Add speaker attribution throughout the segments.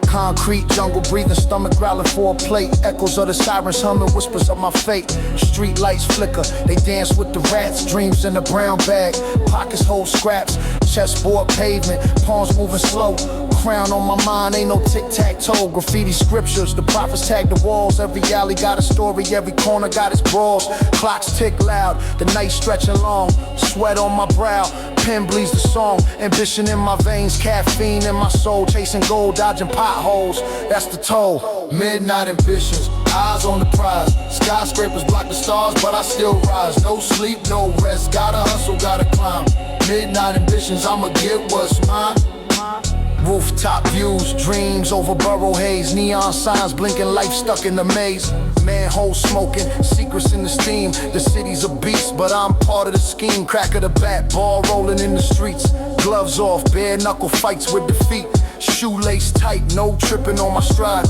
Speaker 1: Concrete jungle breathing, stomach growling for a plate. Echoes of the sirens humming, whispers of my fate. Street lights flicker, they dance with the rats. Dreams in a brown bag, pockets hold scraps. Chessboard pavement, palms moving slow. Crown on my mind, ain't no tic-tac-toe. Graffiti scriptures, the prophets tag the walls. Every alley got a story, every corner got its brawls. Clocks tick loud, the night stretching long. Sweat on my brow, pen bleeds the song. Ambition in my veins, caffeine in my soul. Chasing gold, dodging potholes, that's the toll. Midnight ambitions, eyes on the prize. Skyscrapers block the stars, but I still rise. No sleep, no rest, gotta hustle, gotta climb. Midnight ambitions, I'ma get what's mine. Rooftop views, dreams over borough haze. Neon signs blinking, life stuck in the maze. Manhole smoking, secrets in the steam. The city's a beast, but I'm part of the scheme. Crack of the bat, ball rolling in the streets. Gloves off, bare knuckle fights with defeat. Shoelace tight, no tripping on my stride.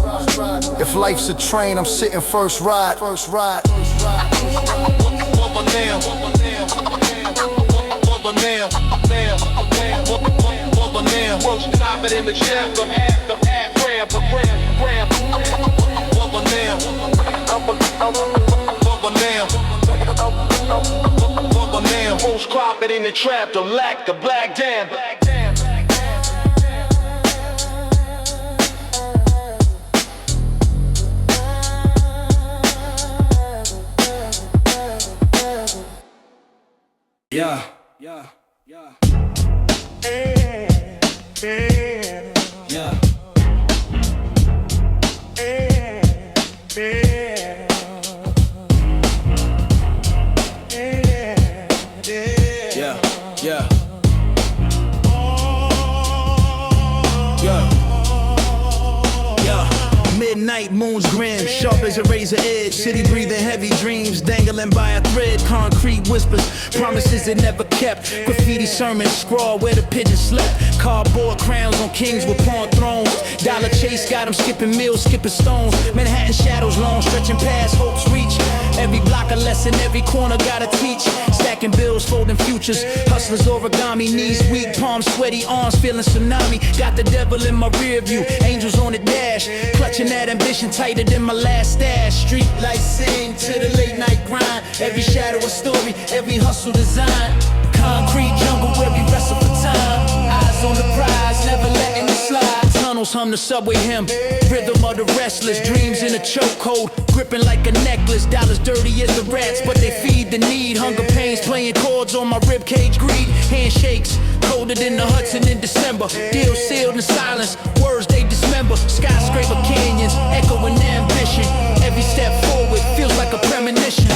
Speaker 1: If life's a train, I'm sitting first ride. First ride.
Speaker 2: Stop it in the chest, I'm half gram per gram. Most crop it in the trap, the lack, the black dam.
Speaker 1: Yeah. Midnight moon's grim, sharp as a razor edge. City breathing heavy dreams, dangling by a thread. Concrete whispers, promises that never kept. Graffiti sermons, scrawl where the pigeons slept. Cardboard crowns on kings with pawn thrones. Dollar chase got them skipping meals, skipping stones. Manhattan shadows long, stretching past hope's reach. Every block a lesson, every corner gotta teach. Stacking bills, folding futures. Hustlers origami, knees weak, palms sweaty, arms feeling tsunami. Got the devil in my rear view, angels on the dash. Clutching that ambition tighter than my last stash. Street lights sing to the late night grind. Every shadow a story, every hustle design. Concrete jungle where we wrestle for time. Eyes on the prize, never letting it slide. Tunnels hum the subway hymn, rhythm of the restless. Dreams in a chokehold, gripping like a necklace. Dollars dirty as the rats, but they feed the need. Hunger pains playing chords on my ribcage. Greed, handshakes, colder than the Hudson in December. Deals sealed in silence, words they dismember. Skyscraper canyons, echoing ambition. Every step forward feels like a premonition.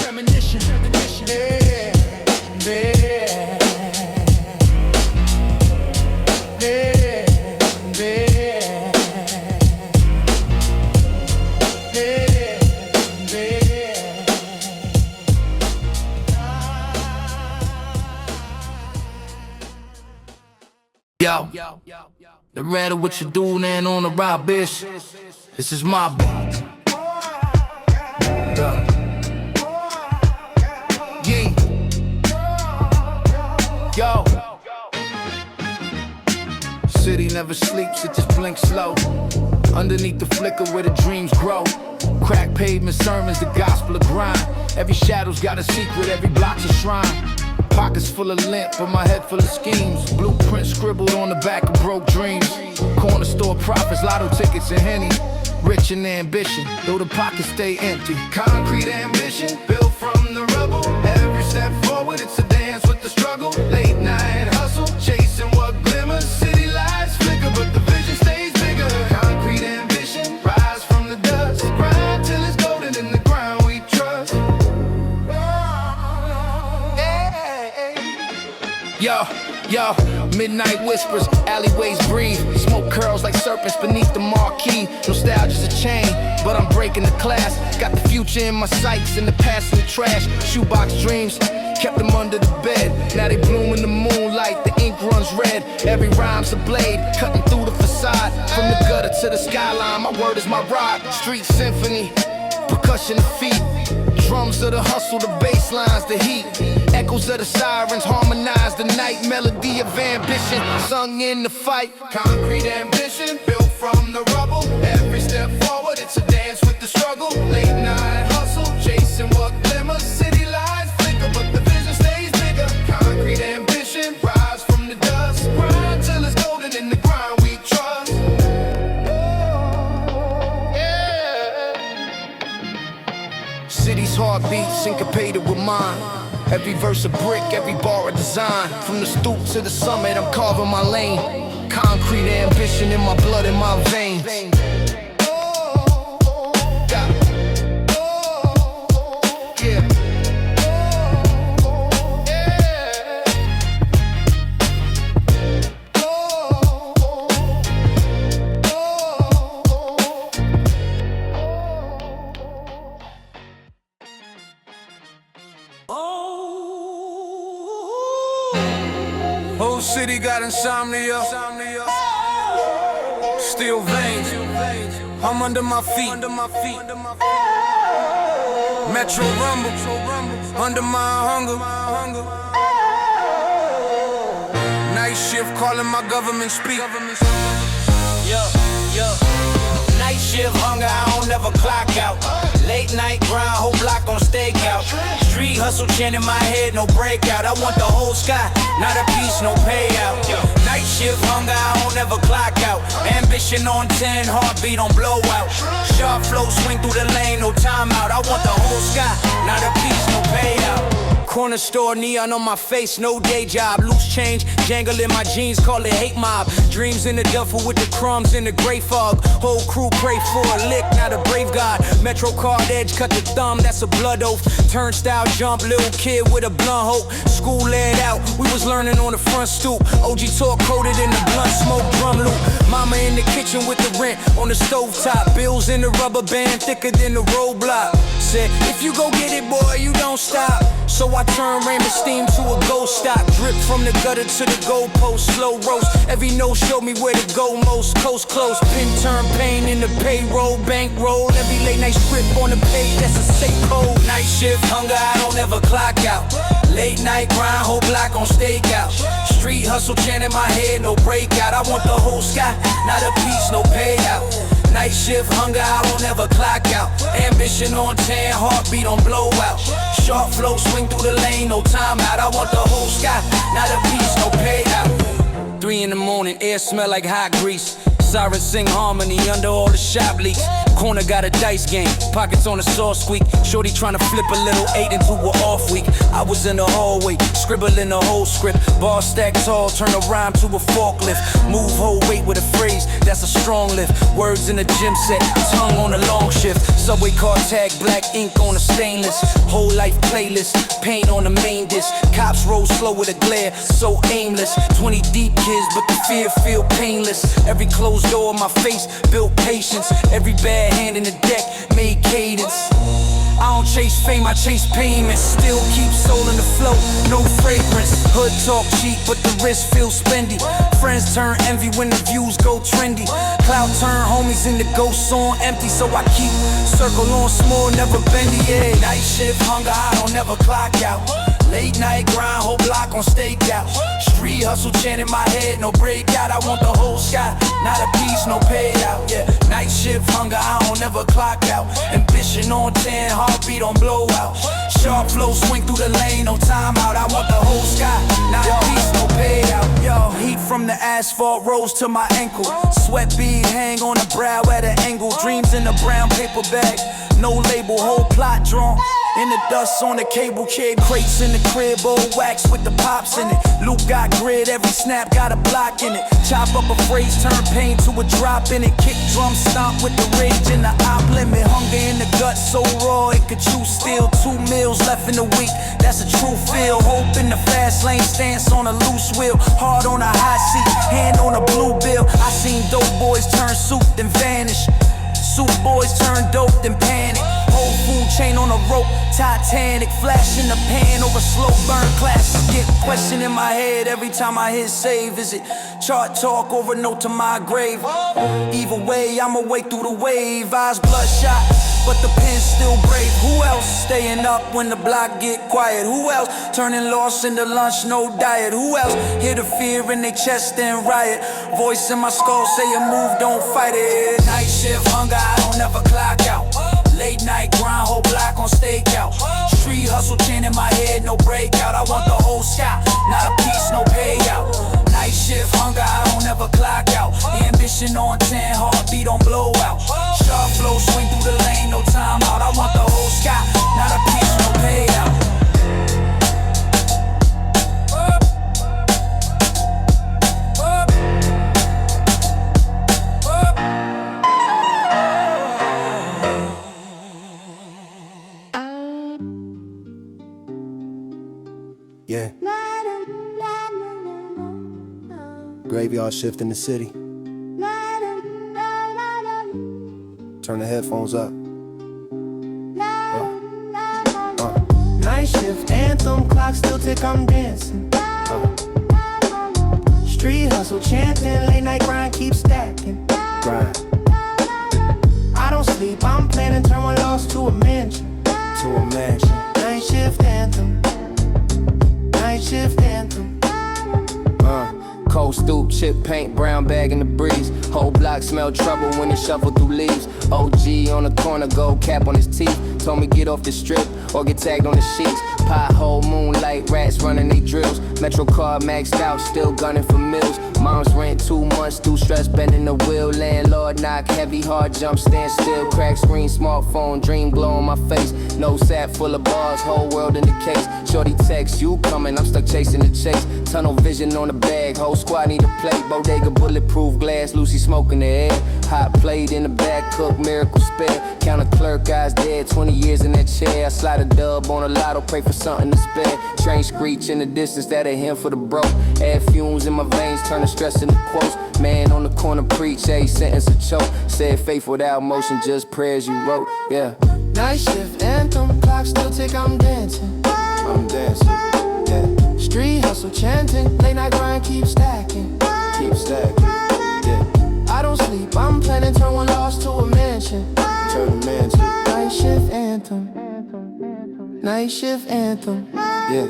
Speaker 1: Yo, the rattle what you do then on the ride, bitch. This is my boy. Yeah. Yo. City never sleeps, it just blinks slow. Underneath the flicker where the dreams grow. Crack pavement sermons, the gospel of grind. Every shadow's got a secret, every block's a shrine. Pockets full of lint, but my head full of schemes. Blueprint scribbled on the back of broke dreams. Corner store profits, lotto tickets and Henny. Rich in ambition, though the pockets stay empty. Concrete ambition, built from the rubble. Every step forward, it's a dance with the struggle. Late night hustle, chasing what glimmers. City lights flicker, but the vision stays bigger. Concrete ambition, rise from the dust. Grind till it's golden in the ground we trust. Yo, midnight whispers, alleyways breathe. Smoke curls like serpents beneath the marquee. Nostalgia's a chain, but I'm breaking the class. Got the future in my sights and the past in the trash. Shoebox dreams, kept them under the bed. Now they bloom in the moonlight, the ink runs red. Every rhyme's a blade, cutting through the facade. From the gutter to the skyline, my word is my rod. Street symphony, percussion feet. Drums of the hustle, the bass lines, the heat. Echoes of the sirens harmonize the night. Melody of ambition, sung in the fight. Concrete ambition, built from from the rubble. Every step forward, it's a dance with the struggle. Late night hustle, chasing what glimmers. City lights flicker, but the vision stays bigger. Concrete ambition, rise from the dust. Grind till it's golden in the grind we trust. City's heartbeat syncopated with mine. Every verse a brick, every bar a design. From the stoop to the summit, I'm carving my lane. Concrete ambition in my blood, in my veins. Whole city got insomnia. Steel veins, I'm under my feet. Metro rumble, under my hunger. Night shift calling my government speak. Night shift hunger, I don't never clock out. Late night grind, whole block on stakeout. Street hustle chanting my head, no breakout. I want the whole sky, not a piece, no payout. Night shift hunger, I don't ever clock out. Ambition on 10, heartbeat on blowout. Sharp flow, swing through the lane, no timeout. I want the whole sky, not a piece, no payout. Corner store, neon on my face, no day job. Loose change, jangle in my jeans, call it hate mob. Dreams in the duffel with the crumbs in the gray fog. Whole crew pray for a lick, not a brave god. Metro card edge, cut the thumb, that's a blood oath. Turnstile jump, little kid with a blunt hope. School laid out, we was learning on the front stoop. OG talk coated in the blunt smoke drum loop. Mama in the kitchen with the rent on the stovetop. Bills in the rubber band, thicker than the roadblock. Said, if you go get it, boy, you don't stop. So I turn rain and steam to a ghost stop. Drip from the gutter to the goalpost, slow roast. Every note showed me where to go most. Coast close, pin turn pain in the payroll, bankroll. Every late night script on the page, that's a safe code. Night shift hunger, I don't ever clock out. Late night grind, whole block on stakeout. Street hustle chanting my head, no breakout. I want the whole sky, not a piece, no payout. Night shift hunger, I don't ever clock out. Ambition on 10, heartbeat on blowout. Sharp flow, swing through the lane, no timeout. I want the whole sky, not a piece, no payout. 3 in the morning, air smell like hot grease. Sirens sing harmony under all the shop leaks. Corner got a dice game, pockets on a saw squeak. Shorty tryna flip a little 8 into an off week. I was in the hallway, scribbling the whole script. Bar stack tall, turn a rhyme to a forklift. Move whole weight with a phrase, that's a strong lift. Words in the gym set, tongue on a long shift. Subway car tag, black ink on a stainless. Whole life playlist, paint on the main disc. Cops roll slow with a glare, so aimless. 20 deep kids, but the fear feel painless. Every closed door in my face, built patience. Every bad hand in the deck, made cadence. I don't chase fame, I chase payments. Still keep soul in the flow, no fragrance. Hood talk cheap, but the wrist feels spendy. Friends turn envy when the views go trendy. Cloud turn homies into ghosts on empty. So I keep circle on small, never bendy, yeah. Night shift hunger, I don't ever clock out. Late night grind, whole block on stakeout. Street hustle chanting my head, no breakout. I want the whole sky, not a piece, no payout, yeah. Night shift hunger, I don't ever clock out. Ambition on 10, heartbeat on blowout. Sharp flow, swing through the lane, no timeout. I want the whole sky, not a piece, no payout. Yo, heat from the asphalt rose to my ankle. Sweat bead hang on the brow at an angle. Dreams in a brown paper bag, no label, whole plot drawn. In the dust on the cable, kid crates in the crib, old wax with the pops in it. Luke got grid, every snap got a block in it. Chop up a phrase, turn pain to a drop in it. Kick drum stomp with the rage in the op limit. Hunger in the gut so raw it could chew steel. 2 meals left in the week, that's a true feel. Hope in the fast lane, stance on a loose wheel. Hard on a hot seat, hand on a blue bill. I seen dope boys turn soup then vanish. Soup boys turn dope then panic. Whole food chain on a rope, Titanic. Flash in the pan over slow burn classics. Get question in my head every time I hit save. Is it chart talk or a note to my grave? Either way, I'ma wade through the wave. Eyes bloodshot, but the pen's still brave. Who else?
Speaker 3: staying up when the block get quiet? Who else turning lost into lunch, no diet? Who else hear the fear in their chest and riot? Voice in my skull say a move, don't fight it. Night shift hunger, I don't ever clock out. Late night grind, whole block on stakeout. Street hustle chain in my head, no breakout. I want the whole sky, not a piece, no payout. Night shift hunger, I don't ever clock out. Ambition on 10, heartbeat on blowout. Sharp flow, swing through the lane, no time out. I want the whole sky, not a piece, no payout.
Speaker 1: Yeah. Graveyard shift in the city. Turn the headphones up.
Speaker 4: Night shift anthem, clock still tick, I'm dancing. Street hustle chanting, late night grind keep stacking.
Speaker 1: Grind.
Speaker 4: I don't sleep, I'm planning turn one loss to a mansion.
Speaker 1: To a mansion.
Speaker 4: Night shift anthem. Night shift anthem.
Speaker 5: Cold stoop, chip paint, brown bag in the breeze. Whole block smell trouble when he shuffle through leaves. OG on the corner, gold cap on his teeth. Told me get off the strip or get tagged on the sheets. Pothole, moonlight, rats running they drills. Metro car maxed out, still gunning for mills. Mom's rent 2 months, through stress, bending the wheel. Landlord knock, heavy, hard jump, stand still. Crack screen, smartphone, dream glow on my face. No sack full of bars, whole world in the case. Shorty text, you coming, I'm stuck chasing the chase. Tunnel vision on the bag, whole squad need a plate. Bodega, bulletproof glass, Lucy smoke in the air. Hot plate in the back, cook, miracle spare. Counter clerk, eyes dead, 20 years in that chair. I slide a dub on a lotto, pray for something to spare. Train screech in the distance, that a him for the broke. Add fumes in my veins, turn the stress into quotes. Man on the corner preach, a sentence a choke. Said faith without motion, just prayers you wrote, yeah.
Speaker 4: Night shift anthem, clock still tick, I'm dancing.
Speaker 5: I'm dancing, yeah.
Speaker 4: Street hustle chanting, late night grind keep stacking.
Speaker 5: Keep stacking, yeah.
Speaker 4: I don't sleep, I'm planning turn one loss to a mansion.
Speaker 5: Turn the mansion.
Speaker 4: Night shift anthem. Night shift anthem.
Speaker 5: Yeah.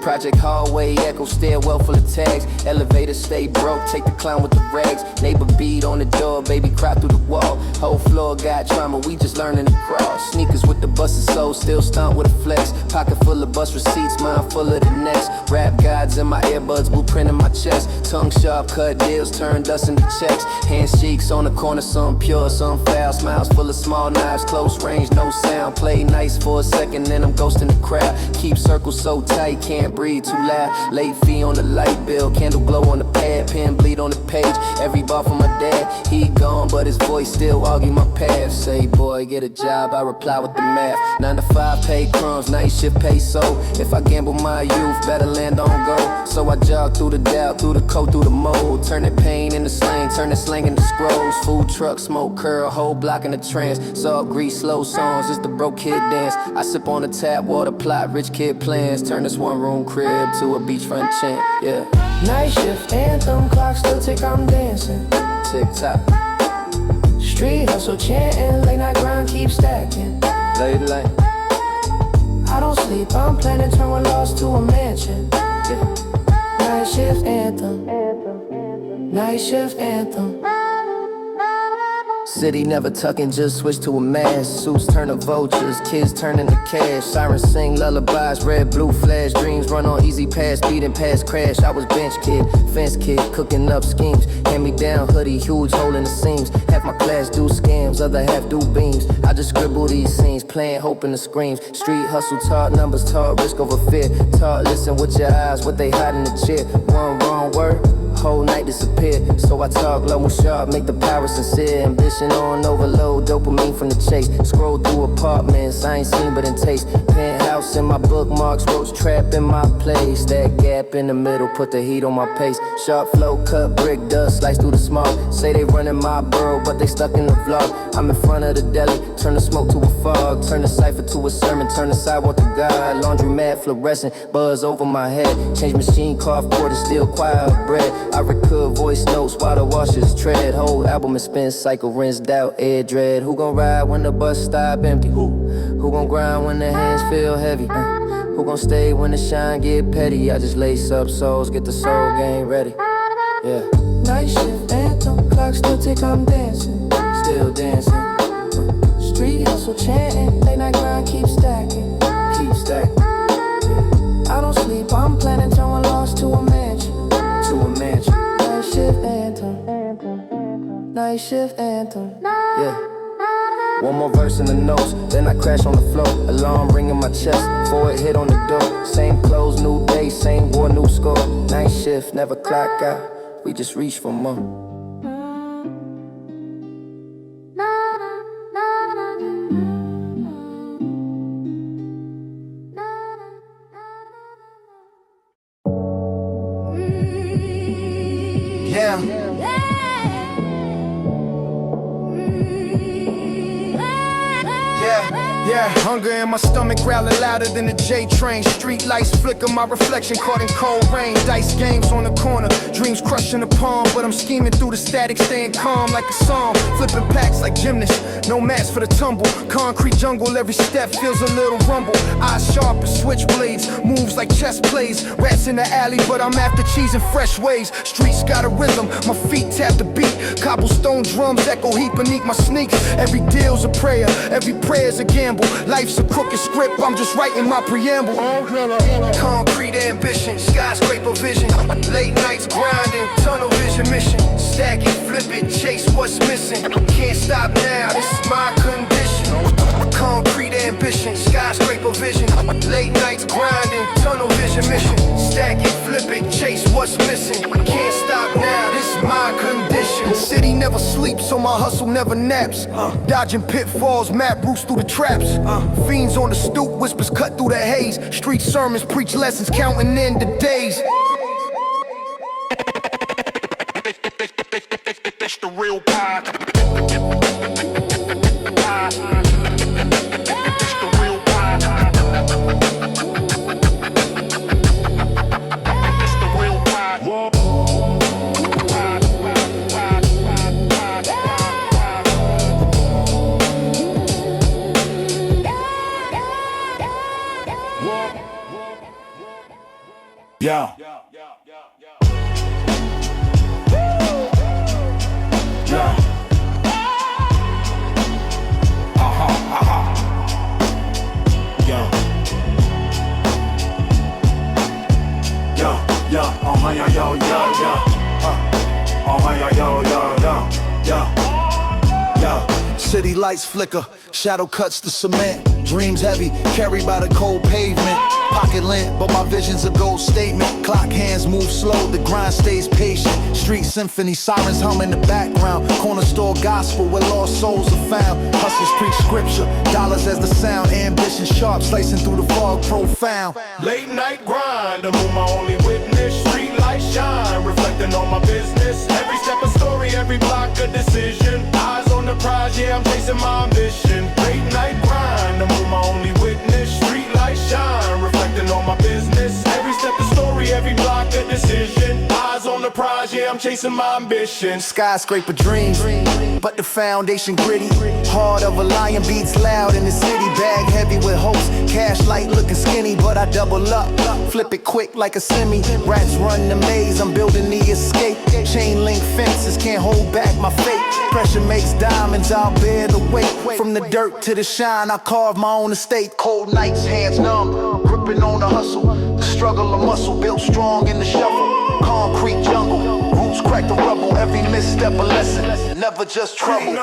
Speaker 5: Project hallway, echo stairwell full of tags. Elevator stay broke, take the clown with the rags. Neighbor beat on the door, baby cry through the wall. Whole floor got trauma, we just learning to crawl. Sneakers with the busted soul, still stunt with a flex. Pocket full of bus receipts, mind full of the next. Rap gods in my earbuds, blueprint in my chest. Tongue sharp, cut deals, turn dust into checks. Handshakes on the corner, some pure, some foul. Smiles full of small knives, close range, no sound. Play nice for a second, then I'm ghosting the crowd. Keep circles so tight, can't breathe too loud. Late fee on the light bill, candle glow on the pad, pen bleed on the page. Every bar from my dad, he gone, but his voice still argue my path. Say, boy, get a job, I reply with the math. 9 to 5 pay crumbs, night shift pay so. If I gamble my youth, better land on go. So I jog through the doubt, through the coat, through the mold. Turn that pain into slang, turn that slang into scrolls. Food truck, smoke curl, whole block in the trance. Salt grease, slow songs, it's the broke kid dance. I sip on the tap water, plot rich kid plans. Turn this one room crib to a beachfront chant, yeah.
Speaker 4: Night shift anthem, clock still tick, I'm dancing.
Speaker 5: Tick tock,
Speaker 4: Street hustle chanting, late night grind keep stacking.
Speaker 5: late lane.
Speaker 4: I don't sleep, I'm planning turn one loss to a mansion. Yeah. Night shift anthem. Night shift anthem.
Speaker 5: City never tucking, just switch to a mask. Suits turn to vultures, kids turn into cash. Sirens sing lullabies, red, blue flash. Dreams run on easy pass, speeding past crash. I was bench kid, fence kid, cooking up schemes. Hand me down hoodie, huge hole in the seams. Half my class do scams, other half do beams. I just scribble these scenes, playing hope in the screams. Street hustle, taught numbers, taught risk over fear. Taught listen with your eyes, what they hide in the chair. One wrong word, whole night disappeared. So I talk low and sharp, make the power sincere. Ambition on overload, dopamine from the chase. Scroll through apartments, I ain't seen but in taste. Penthouse in my bookmarks, roach trap in my place. That gap in the middle, put the heat on my pace. Sharp flow, cut brick, dust, slice through the smog. Say they running my borough, but they stuck in the vlog. I'm in front of the deli, turn the smoke to a fog. Turn the cipher to a sermon, turn the sidewalk to God. Laundry mat, fluorescent, buzz over my head. Change machine, cough, board, and still quiet bread. I record voice notes while the washers tread. Whole album is spin cycle, rinsed out, air dread. Who gon' ride when the bus stop empty? Who Who gon' grind when the hands feel heavy? Who gon' stay when the shine get petty? I just lace up souls, get the soul game ready. Yeah.
Speaker 4: Night shift anthem, clock still tick, I'm dancing.
Speaker 5: Still dancing.
Speaker 4: Street hustle chanting, late night grind keep stacking.
Speaker 5: Keep stacking.
Speaker 4: I don't sleep, I'm planning throwing lost to a mansion.
Speaker 5: To a mansion.
Speaker 4: Night shift anthem. Night shift anthem.
Speaker 5: Yeah. One more verse in the notes, then I crash on the floor. Alarm ring in my chest, before it hit on the door. Same clothes, new day, same war, new score. Night shift, never clock out. We just reach for more.
Speaker 1: Yeah, hunger in my stomach growling louder than a J train. Street lights flicker, my reflection caught in cold rain. Dice games on the corner, dreams crushing the palm. But I'm scheming through the static, staying calm like a song. Flipping packs like gymnasts, no mats for the tumble. Concrete jungle, every step feels a little rumble. Eyes sharp as switchblades, moves like chess plays. Rats in the alley, but I'm after cheese and fresh ways. Streets got a rhythm, my feet tap the beat. Cobblestone drums echo heat beneath my sneaks. Every deal's a prayer, every prayer's a gamble. Life's a crooked script, I'm just writing my preamble. Concrete ambition, skyscraper vision. Late nights grinding, tunnel vision mission. Stack it, flip it, chase what's missing. Can't stop now, this is my condition. Concrete ambition, skyscraper vision. Late nights grinding, tunnel vision mission. Stack it, flip it, chase what's missing. Can't stop now, this is my condition. The city never sleeps, so my hustle never naps. Dodging pitfalls, map routes through the traps. Fiends on the stoop, whispers cut through the haze. Street sermons preach lessons, counting in the days.
Speaker 2: It's the real pie.
Speaker 1: Yeah. City lights flicker, shadow cuts the cement. Dreams heavy, carried by the cold pavement. Pocket lint, but my vision's a gold statement. Clock hands move slow, the grind stays patient. Street symphony, sirens hum in the background. Corner store gospel where lost souls are found. Hustlers preach scripture, dollars as the sound. Ambition sharp, slicing through the fog profound.
Speaker 2: Late night grind, I'm on my only witness. Street lights shine, reflecting on my business. Every step a story, every block a decision. Eyes on the prize, yeah, I'm chasing my ambition. Late night grind, I'm on my only witness. Street lights shine, reflecting on my business. Every step a story, every block a decision. Eyes on the prize, yeah, I'm chasing my ambition.
Speaker 1: Skyscraper dreams, but the foundation gritty. Heart of a lion beats loud in the city. Bag heavy with hopes, cash light looking skinny, but I double up, flip it quick like a semi. Rats run the maze, I'm building the escape. Chain link fences can't hold back my fate. Pressure makes diamonds, I'll bear the weight. From the dirt to the shine, I carve my own estate. Cold nights, hands numb, gripping on the hustle. The struggle of muscle, built strong in the shuffle. Concrete jungle, roots crack the rubble. Every misstep a lesson, never just trouble.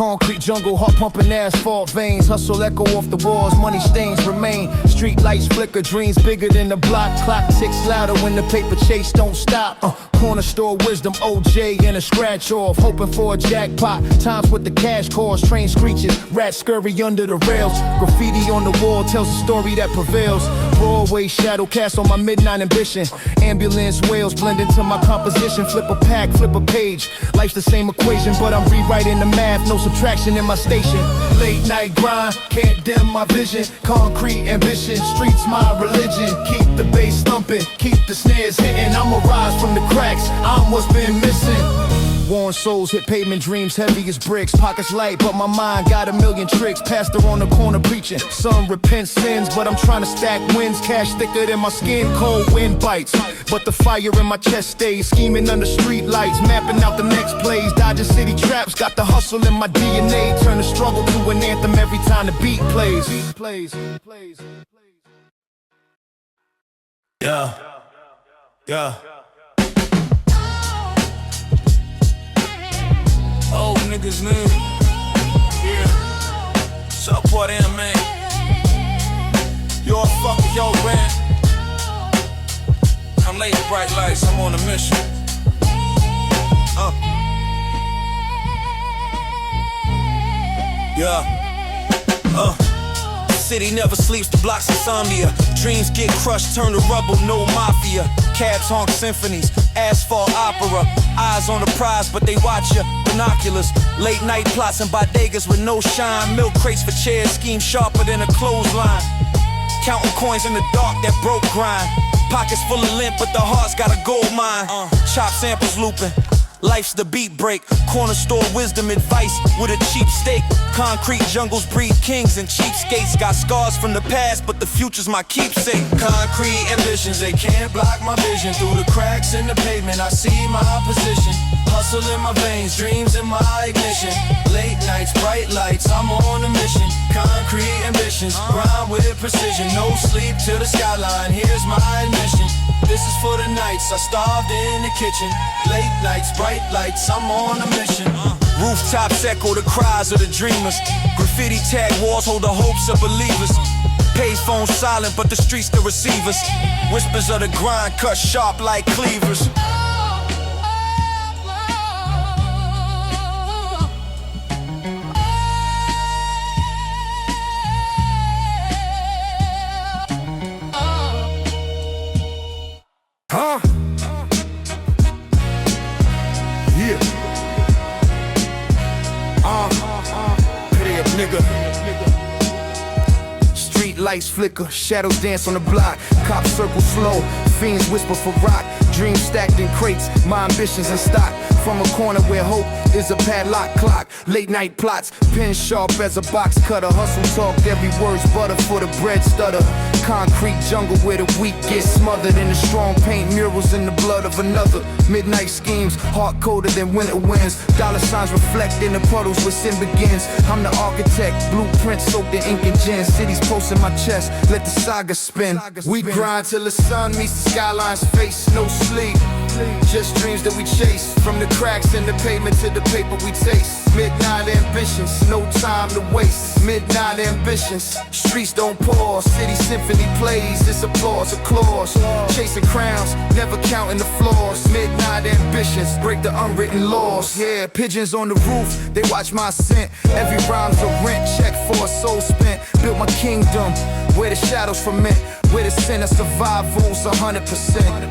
Speaker 1: Concrete jungle, heart pumping asphalt veins. Hustle echo off the walls, money stains remain. Street lights flicker, dreams bigger than the block. Clock ticks louder when the paper chase don't stop. Corner store wisdom, OJ and a scratch off. Hoping for a jackpot, times with the cash calls. Train screeches, rats scurry under the rails. Graffiti on the wall tells a story that prevails. Broadway shadow cast on my midnight ambition. Ambulance wails blend into my composition. Flip a pack, flip a page. Life's the same equation, but I'm rewriting the math. No subtraction in my station. Late night grind, can't dim my vision. Concrete ambition, streets my religion. Keep the bass thumping, keep the snares hitting. I'ma rise from the cracks, I'm what's been missing. Worn souls hit pavement, dreams heavy as bricks. Pockets light, but my mind got a million tricks. Pastor on the corner preaching, some repent sins, but I'm trying to stack wins. Cash thicker than my skin, cold wind bites, but the fire in my chest stays. Scheming under street lights, mapping out the next plays. Dodging city traps, got the hustle in my DNA. Turn the struggle to an anthem every time the beat plays. Yeah, yeah.
Speaker 3: Old niggas, man. Yeah. So part in, man. Y'all fuck with your brand. I'm late at bright lights, I'm on a mission. City never sleeps, the block's insomnia. Dreams get crushed, turn to rubble, no mafia. Cabs honk symphonies, asphalt opera. Eyes on the prize, but they watch ya. Binoculars, late night plots and bodegas with no shine. Milk crates for chairs, scheme sharper than a clothesline. Counting coins in the dark, that broke grind. Pockets full of lint, but the heart's got a gold mine. Chop samples looping. Life's the beat break, corner store wisdom advice with a cheap steak. Concrete jungles breed kings and cheapskates. Got scars from the past, but the future's my keepsake. Concrete ambitions, they can't block my vision. Through the cracks in the pavement, I see my position. Hustle in my veins, dreams in my ignition. Late nights, bright lights, I'm on a mission. Concrete ambitions, grind with precision. No sleep till the skyline, here's my admission. This is for the nights I starved in the kitchen. Late nights, bright lights, I'm on a mission. Rooftops echo the cries of the dreamers. Graffiti tag walls hold the hopes of believers. Payphones silent, but the streets the receivers. Whispers of the grind cut sharp like cleavers.
Speaker 1: Street lights flicker, shadows dance on the block. Cops circle slow, fiends whisper for rock. Dreams stacked in crates, my ambitions in stock. From a corner where hope is a padlock clock. Late night plots, pen sharp as a box cutter. Hustle talk, every word's butter for the bread stutter. Concrete jungle where the weak get smothered. In the strong paint murals in the blood of another. Midnight schemes, hard colder than winter winds. Dollar signs reflect in the puddles where sin begins. I'm the architect, blueprint soaked in ink and gin. Cities posting my chest, let the saga spin. We grind till the sun meets the skyline's face. No sleep, just dreams that we chase. From the cracks in the pavement to the paper we taste. Midnight ambitions, no time to waste. Midnight ambitions, streets don't pause. City symphony plays, this applause, a clause. Chasing crowns, never counting the flaws. Midnight ambitions, break the unwritten laws. Yeah, pigeons on the roof, they watch my ascent. Every rhyme's a rent check for a soul spent. Built my kingdom, where the shadows ferment. Where the sin of survival's 100%.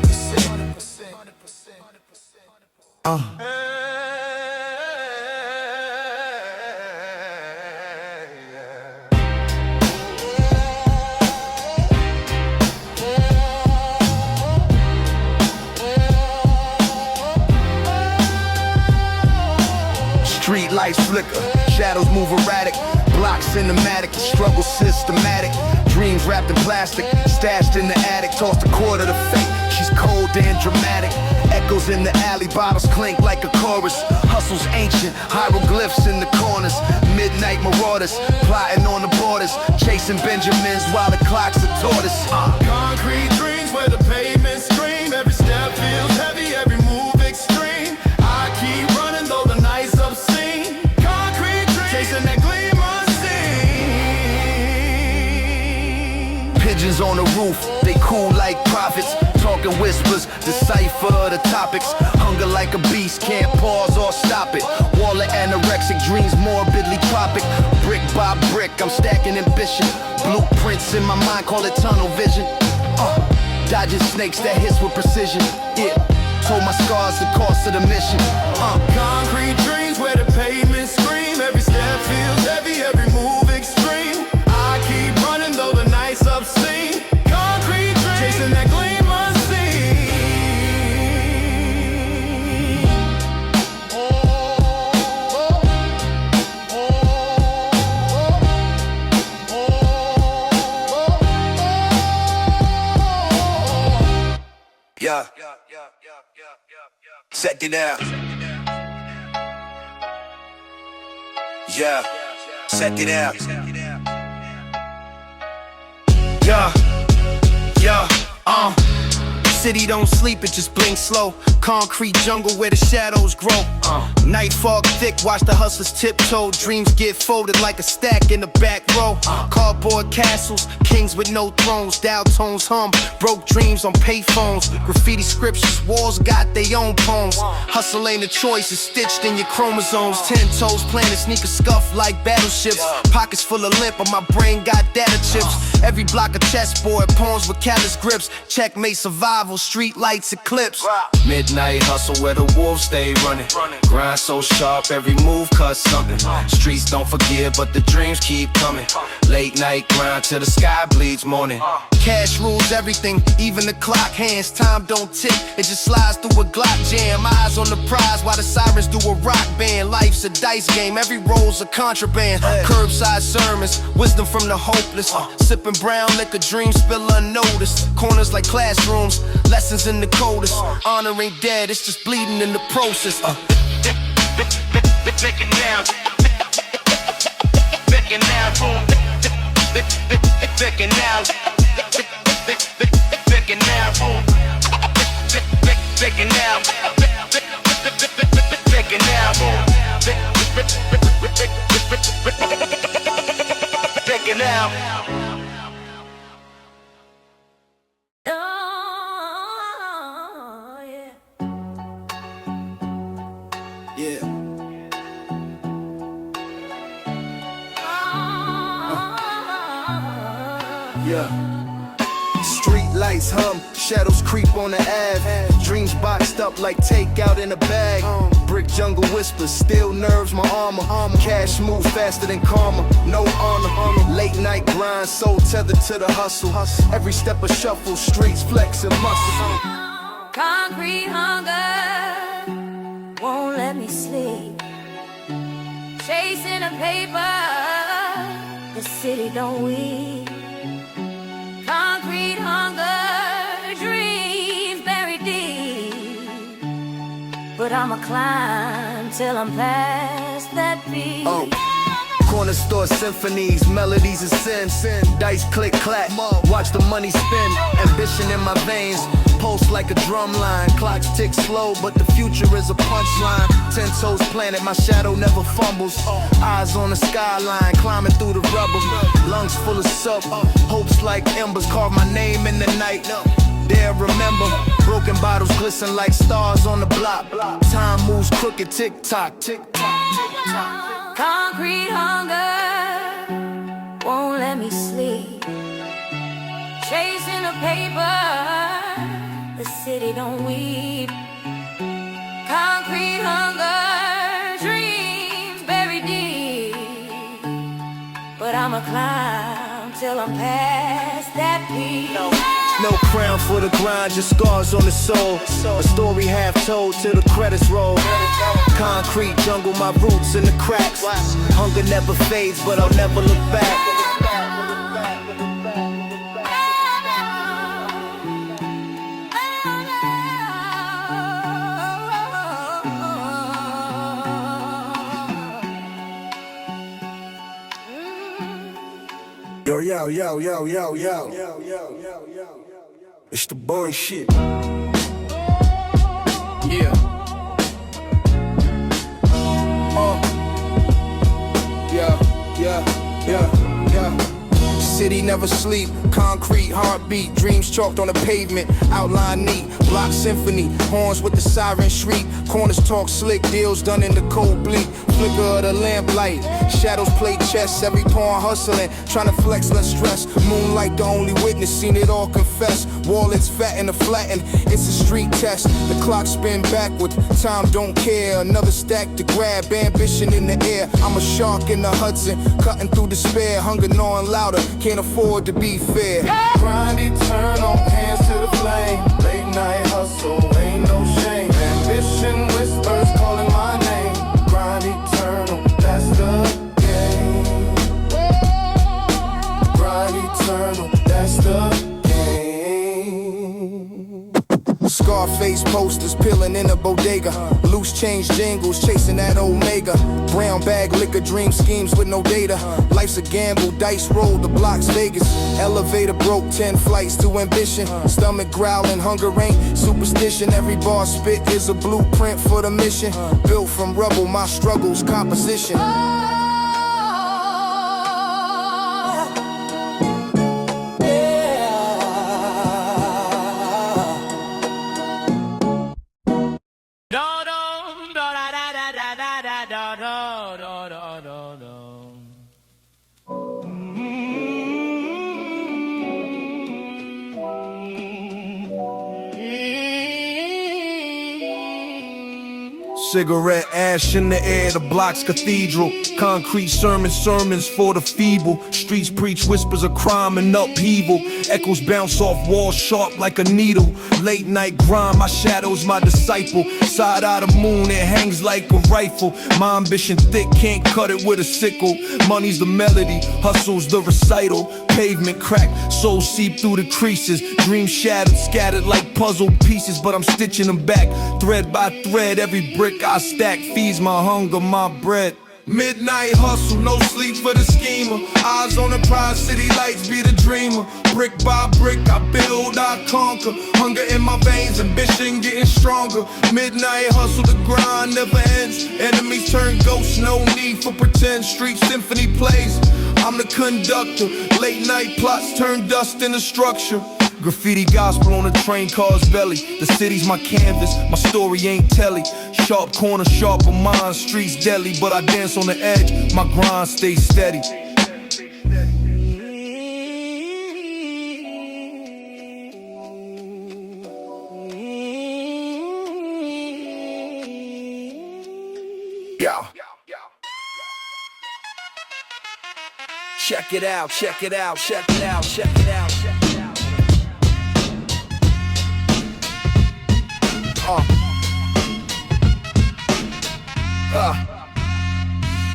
Speaker 1: Street lights flicker, shadows move erratic. Blocks cinematic, struggle systematic. Dreams wrapped in plastic, stashed in the attic. Tossed a quarter to fate, she's cold and dramatic. Echoes in the alley, bottles clink like a chorus. Hustle's ancient, hieroglyphs in the corners. Midnight marauders, plotting on the borders. Chasing Benjamins while the clock's a tortoise.
Speaker 2: Concrete dreams where the pavement scream. Every step feels heavy, every move extreme. I keep running though the night's obscene. Concrete dreams.
Speaker 6: Broken whispers, decipher the topics. Hunger like a beast, can't pause or stop it. Wall of anorexic dreams, morbidly tropic. Brick by brick, I'm stacking ambition. Blueprints in my mind, call it tunnel vision. Dodging snakes that hits with precision. Yeah, told my scars the cost of the mission.
Speaker 2: Concrete dreams where the pavement scream. Every step feels heavy, every move extreme. I keep running though the night's obscene. Concrete dreams, chasing that gleam unseen.
Speaker 6: Yeah. Check it out. Yeah. Check it out. Yeah. City don't sleep, it just blinks slow. Concrete jungle where the shadows grow. Night fog thick, watch the hustlers tiptoe. Dreams get folded like a stack in the back row. Cardboard castles, kings with no thrones. Dial tones hum, broke dreams on payphones. Graffiti scriptures, walls got their own poems. Hustle ain't a choice, it's stitched in your chromosomes. 10 toes, planted sneakers scuffed like battleships. Pockets full of lint, but my brain got data chips. Every block a chessboard, poems with callous grips. Checkmate survival, street lights eclipse. Midnight hustle where the wolves stay running. Grind so sharp, every move cuts something. Streets don't forgive, but the dreams keep coming. Late night grind till the sky bleeds morning. Cash rules everything, even the clock hands. Time don't tick, it just slides through a Glock jam. Eyes on the prize while the sirens do a rock band. Life's a dice game, every roll's a contraband. Curbside sermons, wisdom from the hopeless. Sipping brown liquor, dreams spill unnoticed. Corners like classrooms, lessons in the coldest. Honor ain't dead, it's just bleeding in the process.
Speaker 2: Pick it down. Pick it down. Pick it down. Pick it down. Pick it down. Pick it down. Pick it down.
Speaker 6: Street lights hum, shadows creep on the Ave. Dreams boxed up like takeout in a bag. Brick jungle whispers, still nerves my armor. Cash move faster than karma, no honor. Late night grind, soul tethered to the hustle. Every step a shuffle, streets flex and muscle.
Speaker 7: Concrete hunger won't let me sleep. Chasing a paper, the city don't weep. Concrete hunger, dreams buried deep. But I'ma climb till I'm past that peak.
Speaker 6: Corner store symphonies, melodies and sin. Dice click clack, watch the money spin. Ambition in my veins, pulse like a drum line. Clocks tick slow, but the future is a punchline. 10 toes planted, my shadow never fumbles. Eyes on the skyline, climbing through the rubble. Lungs full of soap, hopes like embers. Carve my name in the night. Dare remember, broken bottles glisten like stars on the block. Time moves crooked, tick tock, tick tock.
Speaker 7: Concrete hunger won't let me sleep. Chasing a paper, the city don't weep. Concrete hunger, dreams buried deep. But I'ma climb till I'm past that peak.
Speaker 6: No crown for the grind, just scars on the soul. A story half told till the credits roll. Concrete jungle, my roots in the cracks. Hunger never fades, but I'll never look back. Yo. It's the boring shit. Yeah. city never sleep. Concrete heartbeat, dreams chalked on the pavement, outline neat. Block symphony, horns with the siren shriek. Corners talk slick, deals done in the cold bleak. Flicker of the lamplight, shadows play chess. Every pawn hustling, trying to flex, less stress. Moonlight the only witness, seen it all confess. Wallets fat and a flatten, it's a street test. The clock spin backward, time don't care. Another stack to grab, ambition in the air. I'm a shark in the Hudson, cutting through despair. Hunger gnawing louder, can't afford to be fair.
Speaker 2: Grind eternal, hands to the flame. Late night hustle, ain't no shame. Ambition whispers calling my name. Grind eternal, that's the game. Grind eternal, that's the
Speaker 6: Scarface posters peeling in a bodega. Loose change jingles chasing that Omega. Brown bag liquor dream schemes with no data. Life's a gamble, dice roll, the block's Vegas. Elevator broke 10 flights to ambition. Stomach growling, hunger ain't superstition. Every bar spit is a blueprint for the mission. Built from rubble, my struggles composition. Cigarette ash in the air, the block's cathedral. Concrete sermons for the feeble. Streets preach whispers of crime and upheaval. Echoes bounce off walls sharp like a needle. Late night grind, my shadow's my disciple. Side eye the moon, it hangs like a rifle. My ambition thick, can't cut it with a sickle. Money's the melody, hustle's the recital. Pavement crack, soul seep through the creases. Dreams shattered, scattered like puzzle pieces, but I'm stitching them back. Thread by thread, every brick I stack feeds my hunger, my bread. Midnight hustle, no sleep for the schemer. Eyes on the prize, city lights be the dreamer. Brick by brick, I build, I conquer. Hunger in my veins, ambition getting stronger. Midnight hustle, the grind never ends. Enemies turn ghosts, no need for pretend. Street symphony plays, I'm the conductor. Late night plots turn dust into structure. Graffiti gospel on the train car's belly. The city's my canvas, my story ain't telly. Sharp corner, sharper mind, streets deadly. But I dance on the edge, my grind stays steady. Yeah. Check it out, check it out, check it out, check it out, check it out.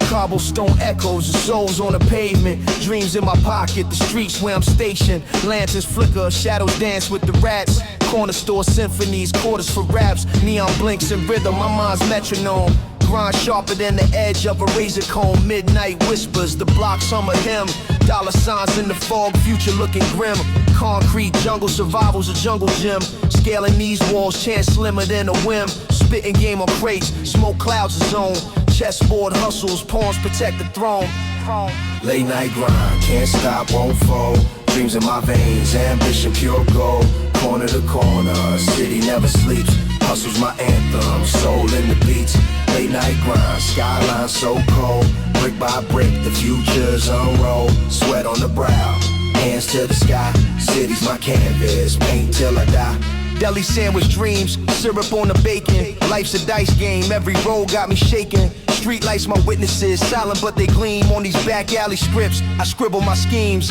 Speaker 6: Cobblestone echoes, the souls on the pavement. Dreams in my pocket, the streets where I'm stationed. Lanterns flicker, shadows dance with the rats. Corner store symphonies, quarters for raps. Neon blinks in rhythm, my mind's metronome. Grind sharper than the edge of a razor comb. Midnight whispers, the block's hum of him. Dollar signs in the fog, future looking grim. Concrete jungle, survival's a jungle gym. Scaling these walls, chance slimmer than a whim. Spitting game on crates, smoke clouds a zone. Chessboard hustles, pawns protect the throne. Late night grind, can't stop, won't fold. Dreams in my veins, ambition pure gold. Corner to corner, city never sleeps. Hustle's my anthem, soul in the beats. Late night grind, skyline so cold. Brick by brick, the future's unrolled. Sweat on the brow, hands to the sky. City's my canvas, paint till I die. Deli sandwich dreams, syrup on the bacon. Life's a dice game, every roll got me shaking. Street lights my witnesses, silent but they gleam. On these back alley scripts, I scribble my schemes.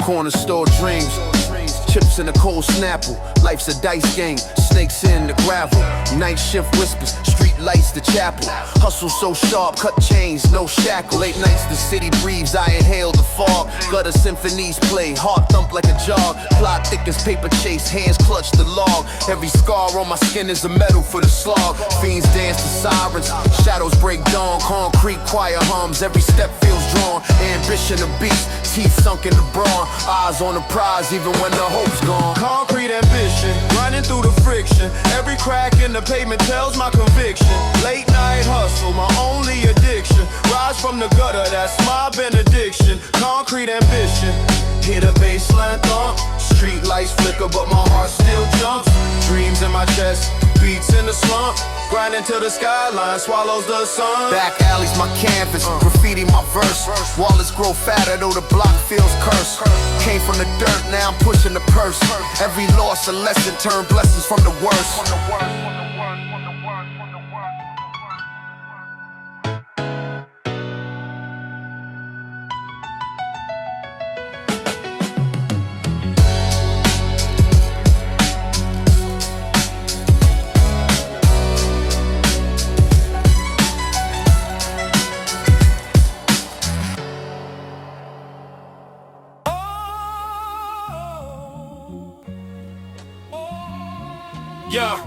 Speaker 6: Corner store dreams, chips in a cold snapple. Life's a dice game, snakes in the gravel. Night shift whispers, street lights, the chapel. Hustle so sharp, cut chains, no shackle. Late nights, the city breathes, I inhale the fog. Gutter symphonies play, heart thump like a jog. Plot thick as paper chase, hands clutch the log. Every scar on my skin is a medal for the slog. Fiends dance to sirens, shadows break dawn. Concrete choir hums, every step feels drawn. Ambition a beast, teeth sunk in the brawn. Eyes on the prize even when the hope's gone.
Speaker 2: Concrete ambition, running through the friction. Every crack in the pavement tells my conviction. Late night hustle, my only addiction. Rise from the gutter, that's my benediction. Concrete ambition, hit a baseline thump. Street lights flicker, but my heart still jumps. Dreams in my chest, beats in the slump. Grinding till the skyline swallows the sun.
Speaker 6: Back alleys my canvas, graffiti my verse. Wallets grow fatter though the block feels cursed. Came from the dirt, now I'm pushing the purse. Every loss a lesson, turn blessings from the worst.
Speaker 2: Yeah.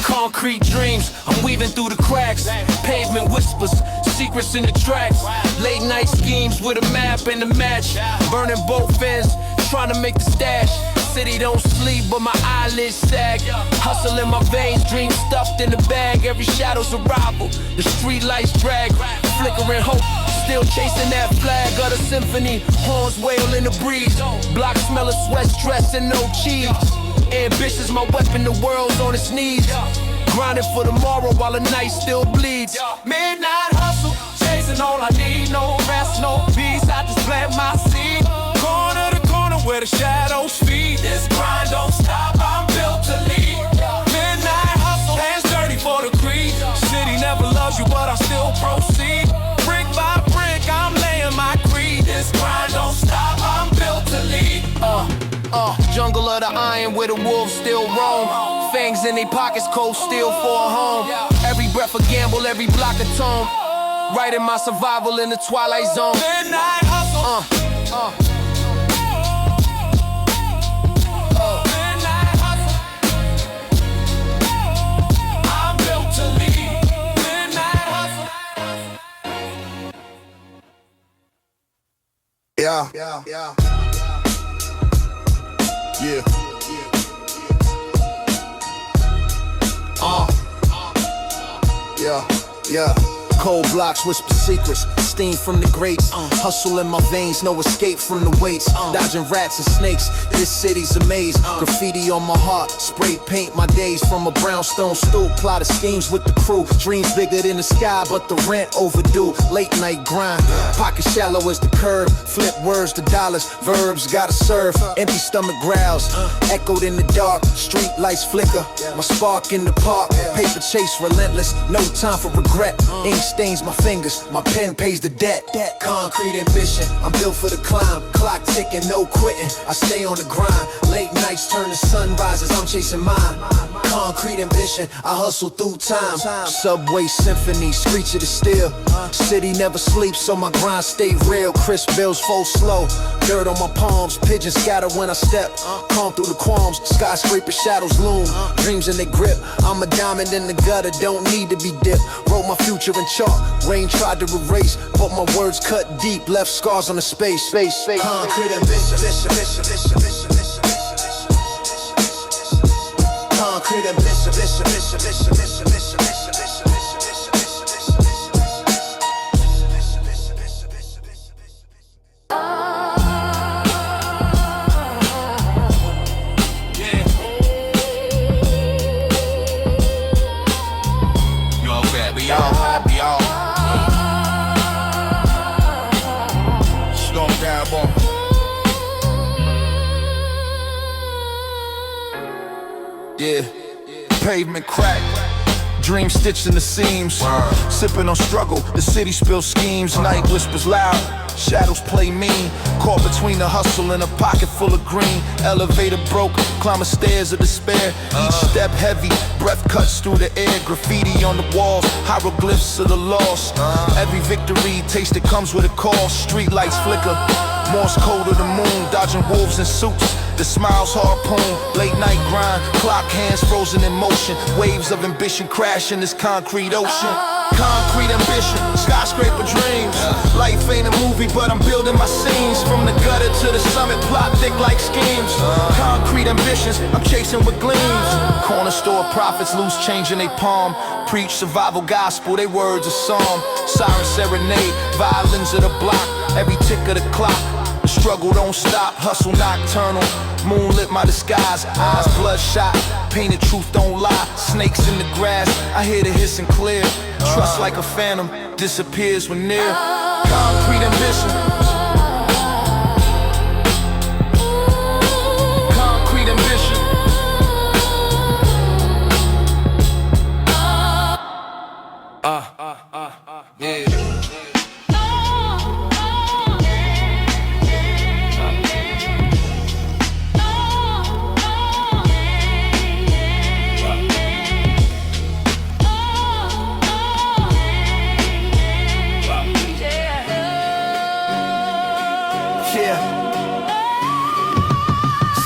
Speaker 3: Concrete dreams, I'm weaving through the cracks. Pavement whispers, secrets in the tracks. Late night schemes with a map and a match. Burning both ends, trying to make the stash. City don't sleep, but my eyelids sag. Hustle in my veins, dreams stuffed in the bag. Every shadow's a rival, the street lights drag. Flickering hope, still chasing that flag of the symphony. Horns wail in the breeze. Block smell of sweat, stress, and no cheese. Ambition's my weapon, the world's on its knees. Grinding for tomorrow while the night still bleeds. Midnight hustle, chasing all I need. No rest, no peace, I just plant my seed. Corner to corner where the shadows feed. This grind don't stop, I'm built to lead. Midnight hustle, hands dirty for the creed. City never loves you, but I still proceed. Brick by brick, I'm laying my creed. This grind don't stop, I'm built to lead. Jungle of the iron where the wolves still roam. Fangs in their pockets, cold steel for a home. Every breath a gamble, every block a tone. Writing my survival in the twilight zone. Midnight hustle. Midnight hustle. I'm built to lead. Midnight hustle.
Speaker 6: Yeah. Cold blocks whisper secrets, steam from the grates. Hustle in my veins, no escape from the weights. Dodging rats and snakes, this city's a maze. Graffiti on my heart, spray paint my days. From a brownstone stool, plot of schemes with the crew. Dreams bigger than the sky, but the rent overdue. Late night grind, pocket shallow as the curb. Flip words to dollars, verbs gotta serve. Empty stomach growls, echoed in the dark. Street lights flicker, my spark in the park. Paper chase relentless, no time for regret. Ink stains my fingers, my pen pays the debt. Concrete ambition, I'm built for the climb. Clock ticking, no quitting, I stay on the grind. Late nights turn to sunrises, I'm chasing mine. Concrete ambition, I hustle through time. Subway symphony, screech of the steel. City never sleeps, so my grind stay real. Crisp bills fold slow, dirt on my palms. Pigeons scatter when I step, calm through the qualms. Skyscraper shadows loom, dreams in their grip. I'm a diamond in the gutter, don't need to be dipped. Wrote my future in chalk, rain tried to erase, but my words cut deep, left scars on the space. Concrete ambition. Concrete ambition.
Speaker 1: Pavement crack, dream stitched in the seams. Sipping on struggle, the city spills schemes. Night whispers loud, shadows play mean. Caught between the hustle and a pocket full of green. Elevator broke, climbing stairs of despair. Each step heavy, breath cuts through the air. Graffiti on the walls, hieroglyphs of the lost. Every victory tasted comes with a cost. Street lights flicker, Morse code of the moon. Dodging wolves in suits, the smiles harpoon. Late night grind, clock hands frozen in motion. Waves of ambition crash in this concrete ocean. Concrete ambition, skyscraper dreams. Life ain't a movie, but I'm building my scenes. From the gutter to the summit, plot thick like schemes. Concrete ambitions, I'm chasing with gleams. Corner store prophets lose change in they palm. Preach survival gospel, they words a psalm. Siren serenade, violins of the block. Every tick of the clock, the struggle don't stop. Hustle nocturnal, moonlit my disguise. Eyes bloodshot, painted truth don't lie. Snakes in the grass, I hear the hissing clear. Trust like a phantom, disappears when near. Concrete ambition. Concrete ambition. Yeah.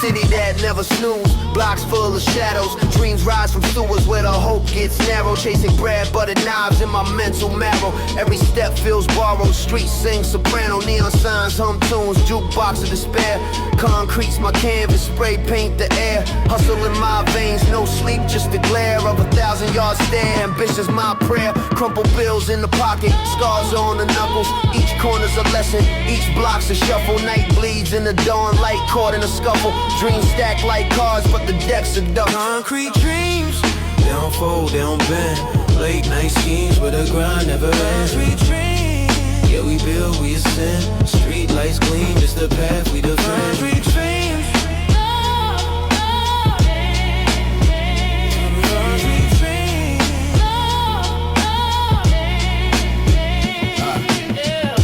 Speaker 5: City that never snooze, blocks full of shadows. Dreams rise from sewers where the hope gets narrow. Chasing bread, butter knives in my mental marrow. Every step feels borrowed, streets sing soprano. Neon signs hum tunes, jukebox of despair. Concrete's my canvas, spray paint the air. Hustle in my veins, no sleep, just the glare of 1,000-yard stare. Ambition's my prayer, crumpled bills in the pocket. Scars on the knuckles, each corner's a lesson. Each block's a shuffle, night bleeds in the dawn. Light caught in a scuffle. Dreams stack like cards, but the decks are done.
Speaker 8: Concrete dreams, they don't fold, they don't bend. Late night schemes where the grind never ends. Concrete dreams, yeah we build, we ascend. Street lights gleam, it's the path we defend. Concrete dreams,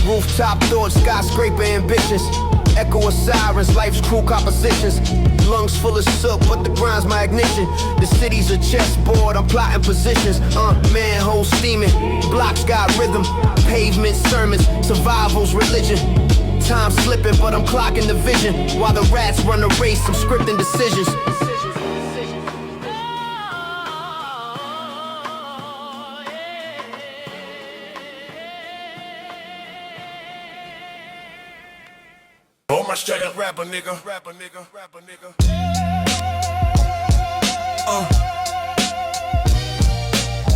Speaker 5: rooftop thoughts, skyscraper ambitions. Echo of sirens, life's cruel compositions. Lungs full of soot, but the grind's my ignition. The city's a chessboard, I'm plotting positions. Manholes steaming, blocks got rhythm. Pavement sermons, survival's religion. Time slipping, but I'm clocking the vision. While the rats run the race, I'm scripting decisions.
Speaker 2: Oh my straight up rapper nigga.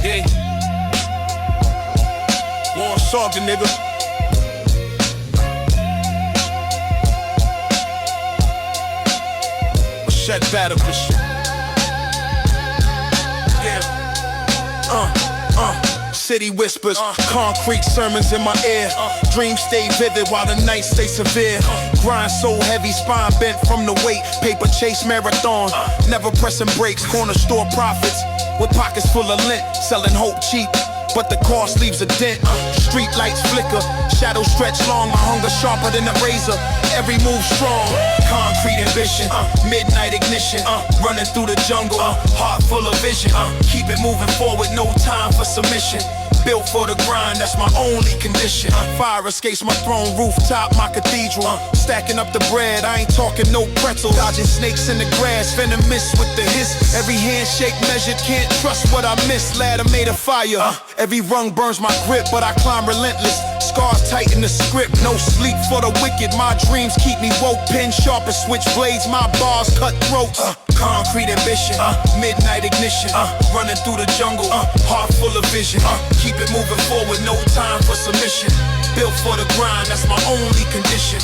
Speaker 2: Yeah. One song, nigga. Shut battle for shit. Yeah. City whispers, concrete sermons in my ear. Dreams stay vivid while the nights stay severe. Grind so heavy, spine bent from the weight. Paper chase marathon, never pressing brakes. Corner store profits with pockets full of lint. Selling hope cheap, but the cost leaves a dent. Street lights flicker, shadows stretch long. My hunger sharper than a razor, every move strong. Concrete ambition, midnight ignition. Running through the jungle, heart full of vision. Keep it moving forward, no time for submission. Built for the grind, that's my only condition. Fire escapes my throne, rooftop, my cathedral. Stacking up the bread, I ain't talking no pretzel. Dodging snakes in the grass, venomous with the hiss. Every handshake measured, can't trust what I miss. Ladder made of fire, every rung burns my grip, but I climb relentless. Scars tighten the script, no sleep for the wicked. My dreams keep me woke, pen sharp as switchblades. My bars cut throats. Concrete ambition, midnight ignition. Running through the jungle, heart full of vision. Keep it moving forward, no time for submission. Built for the grind, that's my only condition.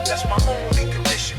Speaker 2: That's my only condition.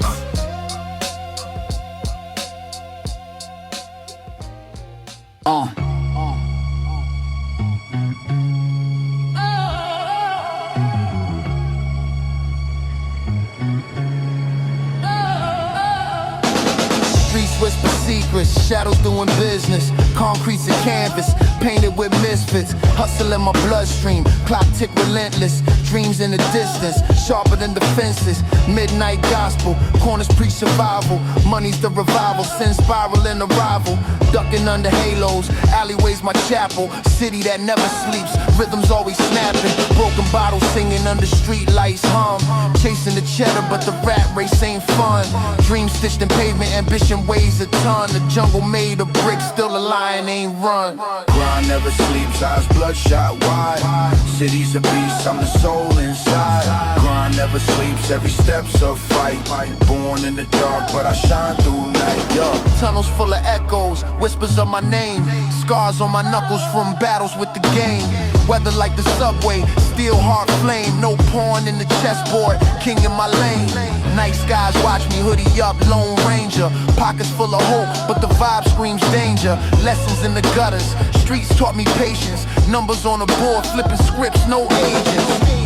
Speaker 1: Streets whisper secrets. shadows doing business. Concrete's a canvas, painted with misfits. Hustle in my bloodstream, clock tick relentless. Dreams in the distance, sharper than the fences. Midnight gospel, corners preach survival. Money's the revival, sin spiral and arrival. Ducking under halos, alleyways my chapel. City that never sleeps, rhythms always snapping. Broken bottles singing under street lights hum. Chasing the cheddar but the rat race ain't fun. Dreams stitched in pavement, ambition weighs a ton. The jungle made of bricks, still a lion ain't run.
Speaker 9: Grind never sleeps, eyes bloodshot wide. City's a beast, I'm the soul inside. Grind never sleeps, every step's a fight. Born in the dark but I shine through night.
Speaker 1: Yo, tunnels full of echoes, whispers of my name. Scars on my knuckles from battles with the game. Weather like the subway, steel heart flame. No pawn in the chessboard, king in my lane. Night skies watch me hoodie up, Lone Ranger. Pockets full of hope, but the vibe screams danger. Lessons in the gutters, streets taught me patience. Numbers on the board, flipping scripts, no agents.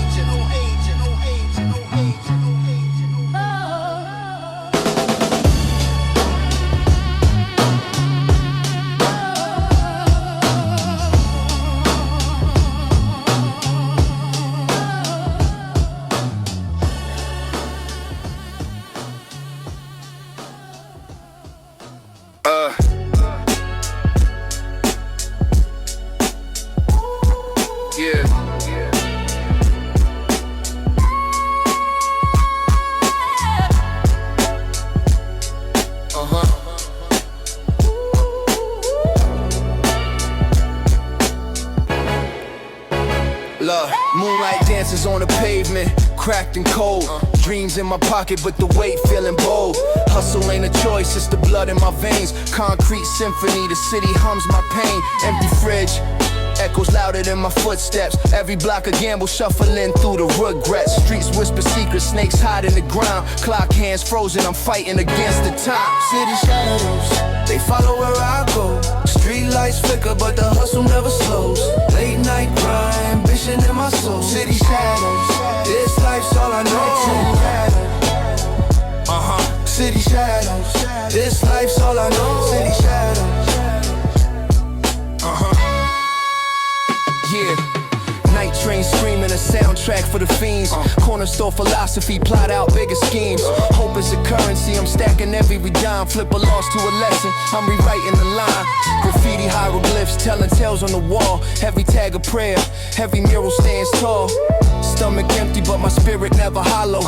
Speaker 6: Moonlight dances on the pavement, cracked and cold. Dreams in my pocket, but the weight feeling bold. Hustle ain't a choice, it's the blood in my veins. Concrete symphony, the city hums my pain. Empty fridge, echoes louder than my footsteps. Every block a gamble, shuffling through the regrets. Streets whisper secrets, snakes hide in the ground. Clock hands frozen, I'm fighting against the time. City shadows, they follow where I go. Street lights flicker, but the hustle never slows. Late night grind, ambition in my soul. City shadows, this life's all I know. City shadows, this life's all I know. City shadows, yeah. Night train screaming, a soundtrack for the fiends. Corner store philosophy, plot out bigger schemes. Hope is a currency, I'm stacking every dime. Flip a loss to a lesson, I'm rewriting the line. Graffiti hieroglyphs, telling tales on the wall. Heavy tag of prayer, heavy mural stands tall. Stomach empty, but my spirit never hollow.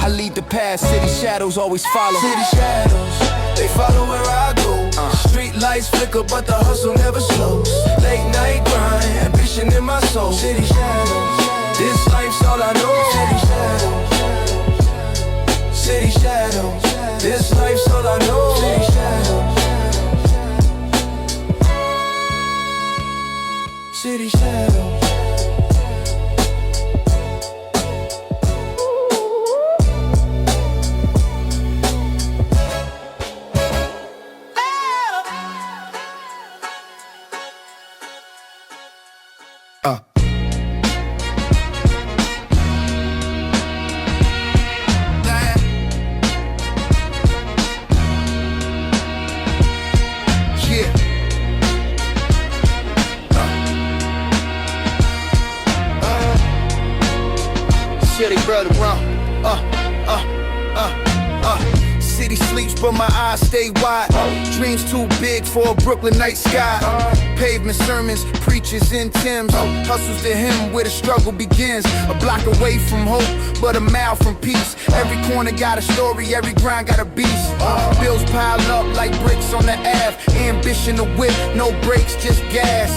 Speaker 6: I lead the path, city shadows always follow. City shadows, they follow where I go. Street lights flicker, but the hustle never slows. Late night grind, ambition in my soul. City shadows, this life's all I know. City shadows, city shadows, this life's all I know. City shadows, city shadows. Brother wrong. City sleeps, but my eyes stay wide. Dreams too big for a Brooklyn night sky. Pavement sermons, preachers in Timbs. Hustles to him where the struggle begins. A block away from hope, but a mile from peace. Every corner got a story, every grind got a beast. Bills piled up like bricks on the Ave. Ambition to whip, no brakes, just gas.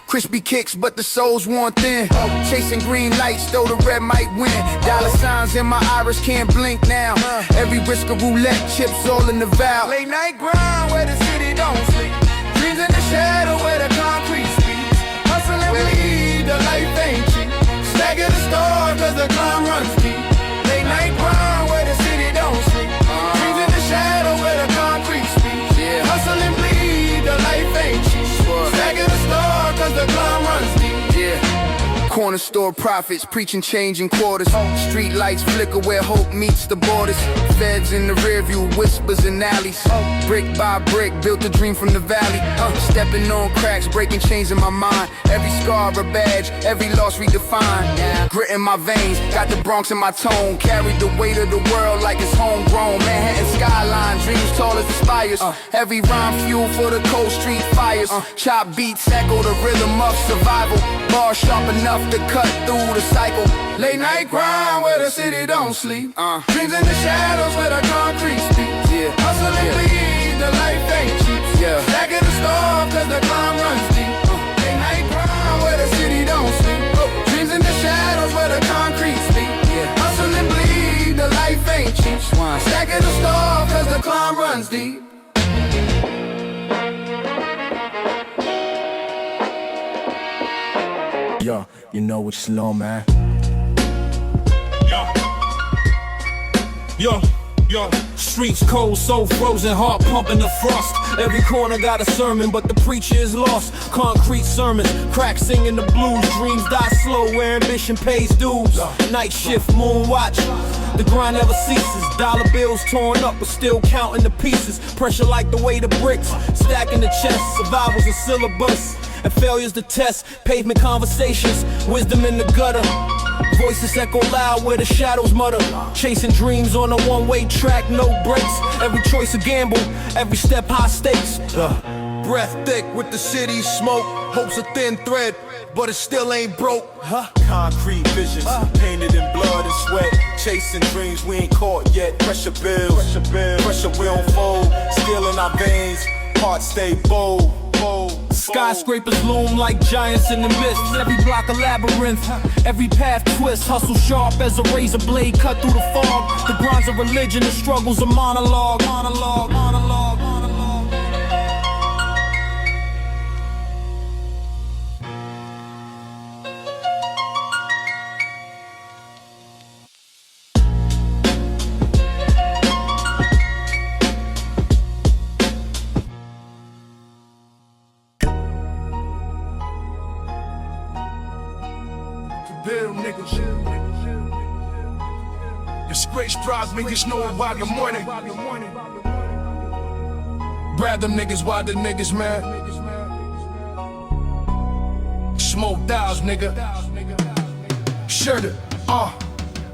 Speaker 6: Crispy kicks, but the soul's worn thin. Chasing green lights, though the red might win. Dollar signs in my iris can't blink now. Every risk of roulette, chips all in the valve. Late night grind where the city don't sleep. Dreams in the shadow where the concrete speaks. Hustling we lead, the life ain't cheap. Stagger the star cause the clown runs deep. Late night grind where the city don't sleep. Dreams in the shadow where the concrete speaks. Hustling bleed, the life ain't cheap. Stagger the star cause the clown runs deep.
Speaker 5: Corner store profits, preaching change in quarters. Street lights flicker where hope meets the borders. Feds in the rear view, whispers in alleys. Brick by brick, built a dream from the valley. Stepping on cracks, breaking chains in my mind. Every scar a badge, every loss redefined. Grit in my veins, got the Bronx in my tone. Carried the weight of the world like it's homegrown. Manhattan skyline, dreams tall as the spires. Every rhyme fuel for the cold street fires. Chop beats echo the rhythm of survival. Bars sharp enough to cut through the cycle. Late night grind where the city don't sleep. Dreams in the shadows where the concrete speaks. Hustle and bleed, the life ain't cheap. Stack in the store cause the climb runs deep. Late night grind where the city don't sleep. Dreams in the shadows where the concrete speak. Hustle and bleed, the life ain't cheap. Stack in the store cause the climb runs deep.
Speaker 1: Yo, you know what's low, man.
Speaker 10: Yo, streets cold, so frozen, heart pumping the frost. Every corner got a sermon, but the preacher is lost. Concrete sermons, crack singing the blues. Dreams die slow where ambition pays dues. Night shift, moon watch, the grind never ceases. Dollar bills torn up, but still counting the pieces. Pressure like the weight of bricks, stacking the chest. Survival's a syllabus, and failure's the test. Pavement conversations, wisdom in the gutter. Voices echo loud where the shadows mutter. Chasing dreams on a one-way track, no brakes. Every choice a gamble, every step high stakes.
Speaker 6: Breath thick with the city smoke. Hope's a thin thread, but it still ain't broke.
Speaker 2: Concrete visions, painted in blood and sweat. Chasing dreams we ain't caught yet. Pressure bills, pressure we don't fold. Steel in our veins, hearts stay bold.
Speaker 10: Skyscrapers loom like giants in the mist. Every block a labyrinth, every path twist. Hustle sharp as a razor blade cut through the fog. The grind's a religion, the struggle's a monologue.
Speaker 1: Disgrace drives niggas know it by the morning. Grab them niggas while the niggas mad. Smoke dials, nigga. Shirt it,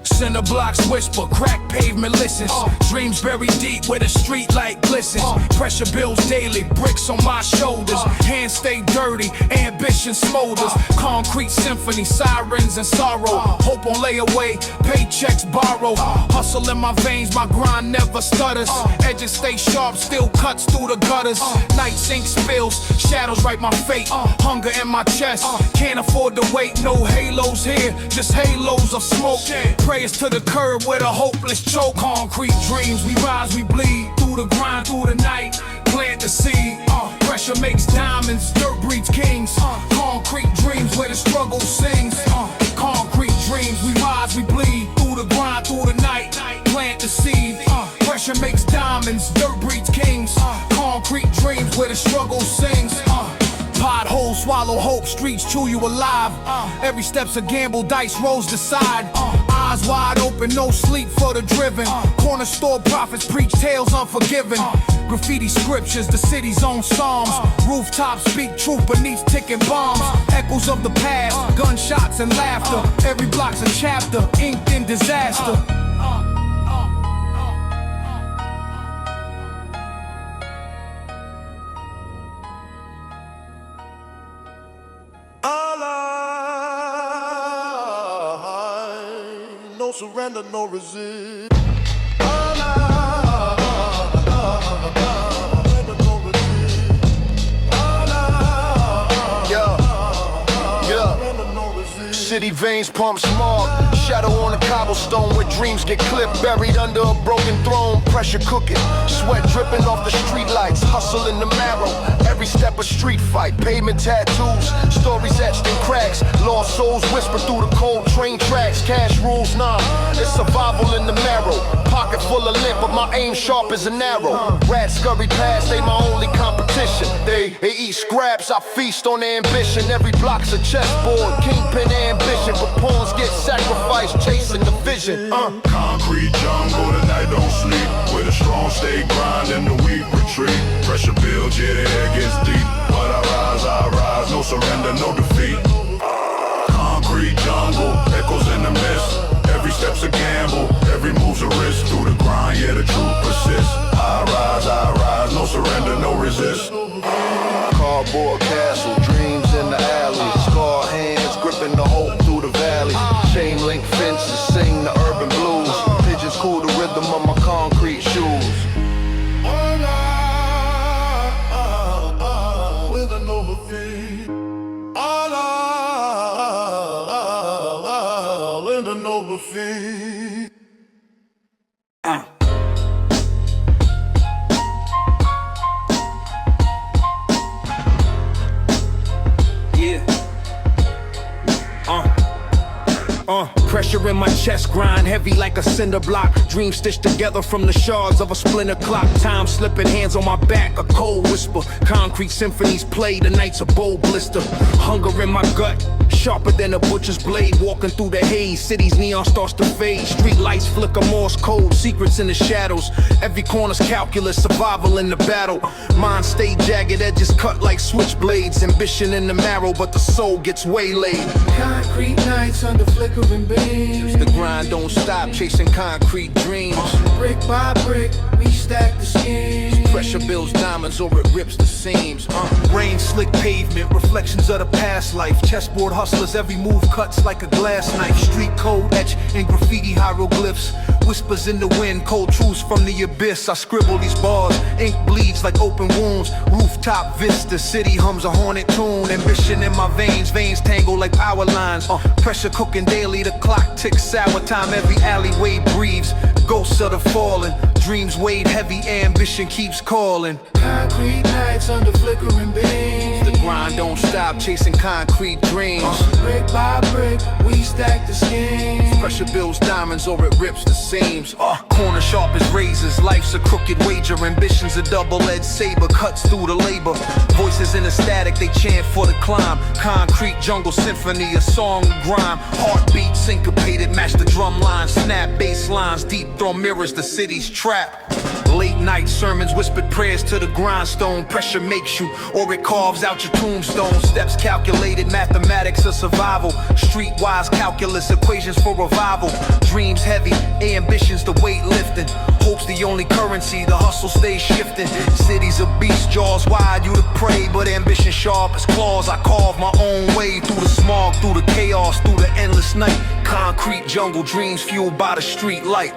Speaker 1: Center blocks whisper, crack pavement listens. Dreams buried deep where the street light glistens. Pressure builds daily, bricks on my shoulders. Hands stay dirty, ambition smolders. Concrete symphony, sirens and sorrow. Hope on layaway, paychecks borrow. Hustle in my veins, my grind never stutters. Edges stay sharp, still cuts through the gutters. Nights ink spills, shadows write my fate. Hunger in my chest, can't afford to wait. No halos here, just halos of smoke. Prayers to the curb where the hopeless choke. Concrete dreams, we rise, we bleed. Through the grind, through the night, plant the seed. Pressure makes diamonds, dirt breeds kings. Concrete dreams where the struggle sings. Concrete dreams, we rise, we bleed. Through the grind, through the night, plant the seed. Pressure makes diamonds, dirt breeds kings. Concrete dreams where the struggle sings. Potholes swallow hope, streets chew you alive. Every step's a gamble, dice rolls decide. Eyes wide open, no sleep for the driven. Corner store prophets preach tales unforgiven. Graffiti scriptures, the city's own psalms. Rooftops speak truth beneath ticking bombs. Echoes of the past, gunshots and laughter. Every block's a chapter, inked in disaster.
Speaker 2: No surrender, no resist.
Speaker 6: City veins pump smog.
Speaker 1: shadow on a cobblestone where dreams get clipped. Buried under a broken throne, pressure cooking. Sweat dripping off the street lights, hustle in the marrow. Every step a street fight, pavement tattoos, stories etched in cracks. Lost souls whisper through the cold train tracks. Cash rules, nah, it's survival in the marrow. Pocket full of lint, but my aim sharp as an arrow. Rats scurry past, they my only competition. They eat scraps, I feast on their ambition. Every block's a chessboard, kingpin ambition. But pawns get sacrificed, chasing the vision.
Speaker 2: Concrete jungle, the night don't sleep. Where the strong stay grinding, the weak retreat. Pressure builds, yeah, the air gets deep. But I rise, no surrender, no defeat. Concrete jungle, echoes in the mist. Every step's a gamble, every move's a risk. Through the grind, yeah, the truth persists. I rise, no surrender, no resist.
Speaker 1: Cardboard castle, dreams in the alley. Scar hands gripping the hope through the valley. Chain link fences sing the urban blues. Pigeons cool the rhythm of my concrete shoes.
Speaker 2: With an overfeed. With an overfeed.
Speaker 10: Pressure in my chest, grind heavy like a cinder block. Dreams stitched together from the shards of a splinter clock. Time slipping, hands on my back, a cold whisper. Concrete symphonies play, the night's a bold blister. Hunger in my gut, sharper than a butcher's blade. Walking through the haze, city's neon starts to fade. Street lights flicker, Morse code, secrets in the shadows. Every corner's calculus, survival in the battle. Mind stay jagged, edges cut like switchblades. Ambition in the marrow, but the soul gets waylaid.
Speaker 8: Concrete nights under flickering beams.
Speaker 10: The grind don't stop, chasing concrete dreams.
Speaker 8: Brick by brick, we stack the schemes.
Speaker 10: Pressure builds diamonds or it rips the seams. Rain slick pavement, reflections of the past life. Chessboard hustlers, every move cuts like a glass knife. Street code etched in graffiti hieroglyphs. Whispers in the wind, cold truths from the abyss. I scribble these bars, ink bleeds like open wounds. Rooftop vista, city hums a haunted tune. Ambition in my veins, veins tangle like power lines. Pressure cooking daily, the clock ticks sour time. Every alleyway breathes, ghosts of the fallen. Dreams weighed heavy, ambition keeps calling.
Speaker 8: Concrete nights under flickering beams.
Speaker 10: The grind don't stop, chasing concrete dreams.
Speaker 8: Brick by brick, we stack the schemes.
Speaker 10: Pressure builds diamonds or it rips the seams. Corner sharp as razors, life's a crooked wager. Ambition's a double-edged saber, cuts through the labor. Voices in the static, they chant for the climb. Concrete jungle symphony, a song of grime. Heartbeat syncopated, match the drum line. Snap bass lines, deep throw mirrors the city's trap. Late night sermons, whispered prayers to the grindstone. Pressure makes you, or it carves out your tombstone. Steps calculated, mathematics of survival. Streetwise calculus, equations for revival. Dreams heavy, ambitions the weight lifting. Hope's the only currency, the hustle stays shifting. City's a beast, jaws wide, you to prey. But ambition sharp as claws, I carve my own way. Through the smog, through the chaos, through the endless night. Concrete jungle dreams fueled by the street light.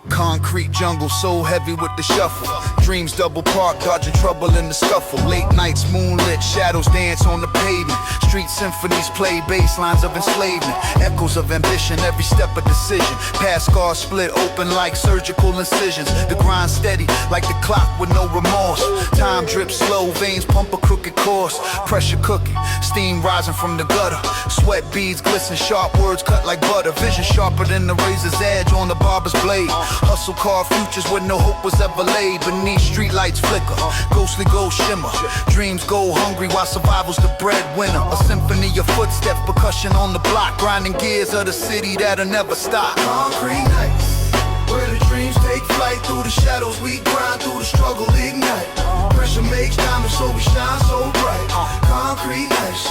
Speaker 10: Concrete jungle, so heavy with the shuffle. Dreams double park, dodging trouble in the scuffle. Late nights, moonlit, shadows dance on the pavement. Street symphonies play bass lines of enslavement. Echoes of ambition, every step a decision. Past scars split open like surgical incisions. The grind steady, like the clock with no remorse. Time drips slow, veins pump a crooked course. Pressure cooking, steam rising from the gutter. Sweat beads glisten, sharp words cut like butter. Vision sharper than the razor's edge on the barber's blade. Hustle carve futures where no hope was ever laid. Beneath street lights flicker, ghostly gold shimmer. Dreams go hungry while survival's the breadwinner. A symphony of footsteps, percussion on the block. Grinding gears of the city that'll never stop.
Speaker 8: Concrete nights, where the dreams take flight. Through the shadows we grind, through the struggle ignite. Pressure makes diamonds so we shine so bright. Concrete nights,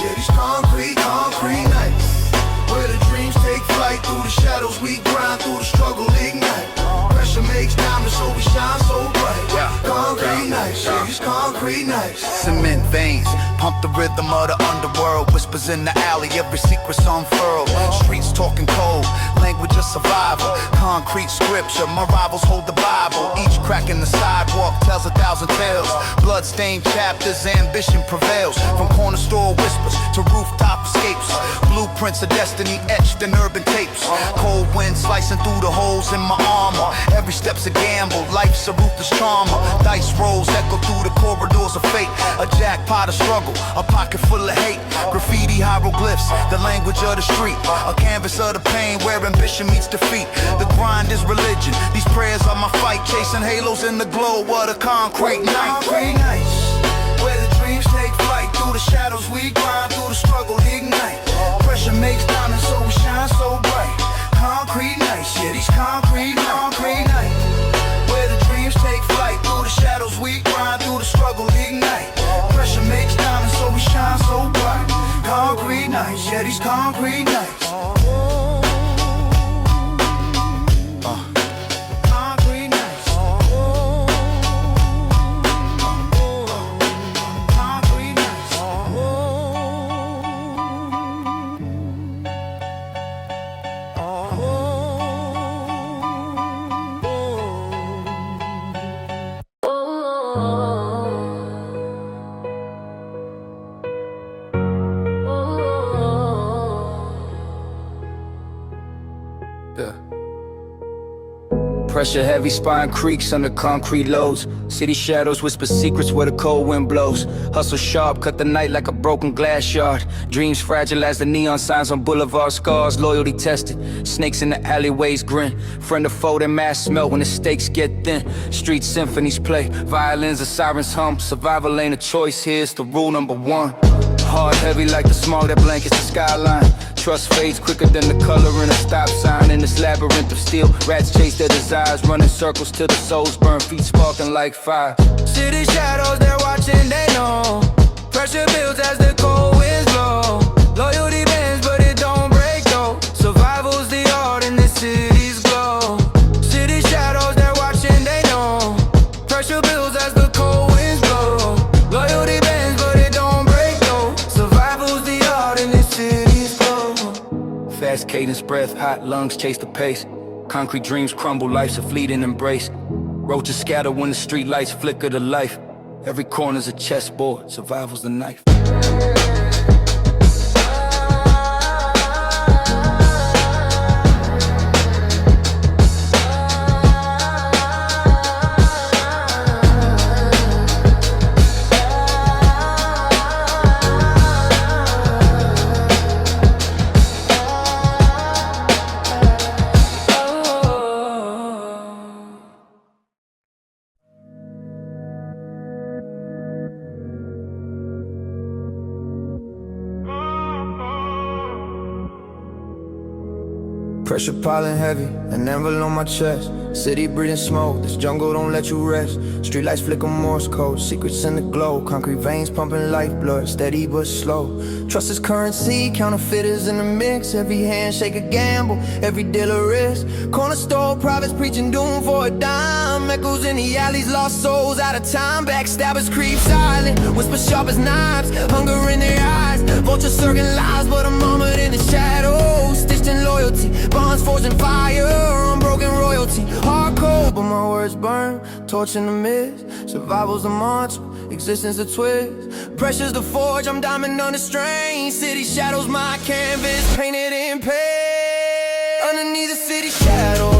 Speaker 9: these concrete nights.
Speaker 1: Cement veins, pump the rhythm of the underworld. Whispers in the alley, every secret's unfurled. Streets talking cold, language of survival. Concrete scripture, my rivals hold the Bible. Each crack in the sidewalk tells 1,000 tales. Bloodstained chapters, ambition prevails. From corner store whispers to rooftop escapes. Blueprints of destiny etched in urban tapes. Cold wind slicing through the holes in my armor. Every step's a gamble, life's a ruthless trauma. Dice rolls echo through the corridors of fate. A jackpot of struggle, a pocket full of hate. Graffiti hieroglyphs, the language of the street. A canvas of the pain where ambition meets defeat. The grind is religion, these prayers are my fight. Chasing halos in the glow of the concrete night.
Speaker 9: Concrete nights, where the dreams take flight. Through the shadows we grind, through the struggle ignite. Pressure makes diamonds so we shine so bright. Concrete nights, yeah, these concrete nights. Where the dreams take flight, through the shadows we grind, through the struggle ignite. Pressure makes diamonds so we shine so bright. Concrete nights, yeah, these concrete nights.
Speaker 5: Pressure heavy, spine creaks under concrete loads. City shadows whisper secrets where the cold wind blows. Hustle sharp, cut the night like a broken glass yard. Dreams fragile as the neon signs on boulevard scars. Loyalty tested, snakes in the alleyways grin. Friend or foe, their masks melt when the stakes get thin. Street symphonies play, violins and sirens hum. Survival ain't a choice, here's the rule number one. Hard heavy like the smog that blankets the skyline. Trust fades quicker than the color in a stop sign. In this labyrinth of steel, rats chase their desires. Running circles till the souls burn, feet sparking like fire.
Speaker 3: City shadows, they're watching, they know. Pressure builds as the cold winds blow. Loyalty bends, but it don't break though. Survival's the art in the city's glow. City shadows, they're watching, they know. Pressure builds as the cold winds blow. Loyalty bends, but it don't break though. Survival's the art in the city's glow.
Speaker 5: Fast cadence, breath, hot lungs chase the pace. Concrete dreams crumble, life's a fleeting embrace. Roaches scatter when the street lights flicker to life. Every corner's a chessboard, survival's the knife.
Speaker 3: Pressure piling heavy, an envelope on my chest. City breathing smoke, this jungle don't let you rest. Streetlights flicker Morse code, secrets in the glow. Concrete veins pumping lifeblood, steady but slow. Trust is currency, counterfeiters in the mix. Every handshake a gamble, every dealer risk. Corner store privates preaching doom for a dime. Echoes in the alleys, lost souls out of time. Backstabbers creep silent, whisper sharp as knives. Hunger in their eyes, vultures circling lies. But I'm armored in the shadows, stitched in loyalty. Bonds forging fire, unbroken royalty. Hard cold, but my words burn. Torch in the mist, survival's a mantra, existence a twist. Pressure's the forge, I'm diamond under strain. City shadows, my canvas, painted in pain. Underneath the city shadows,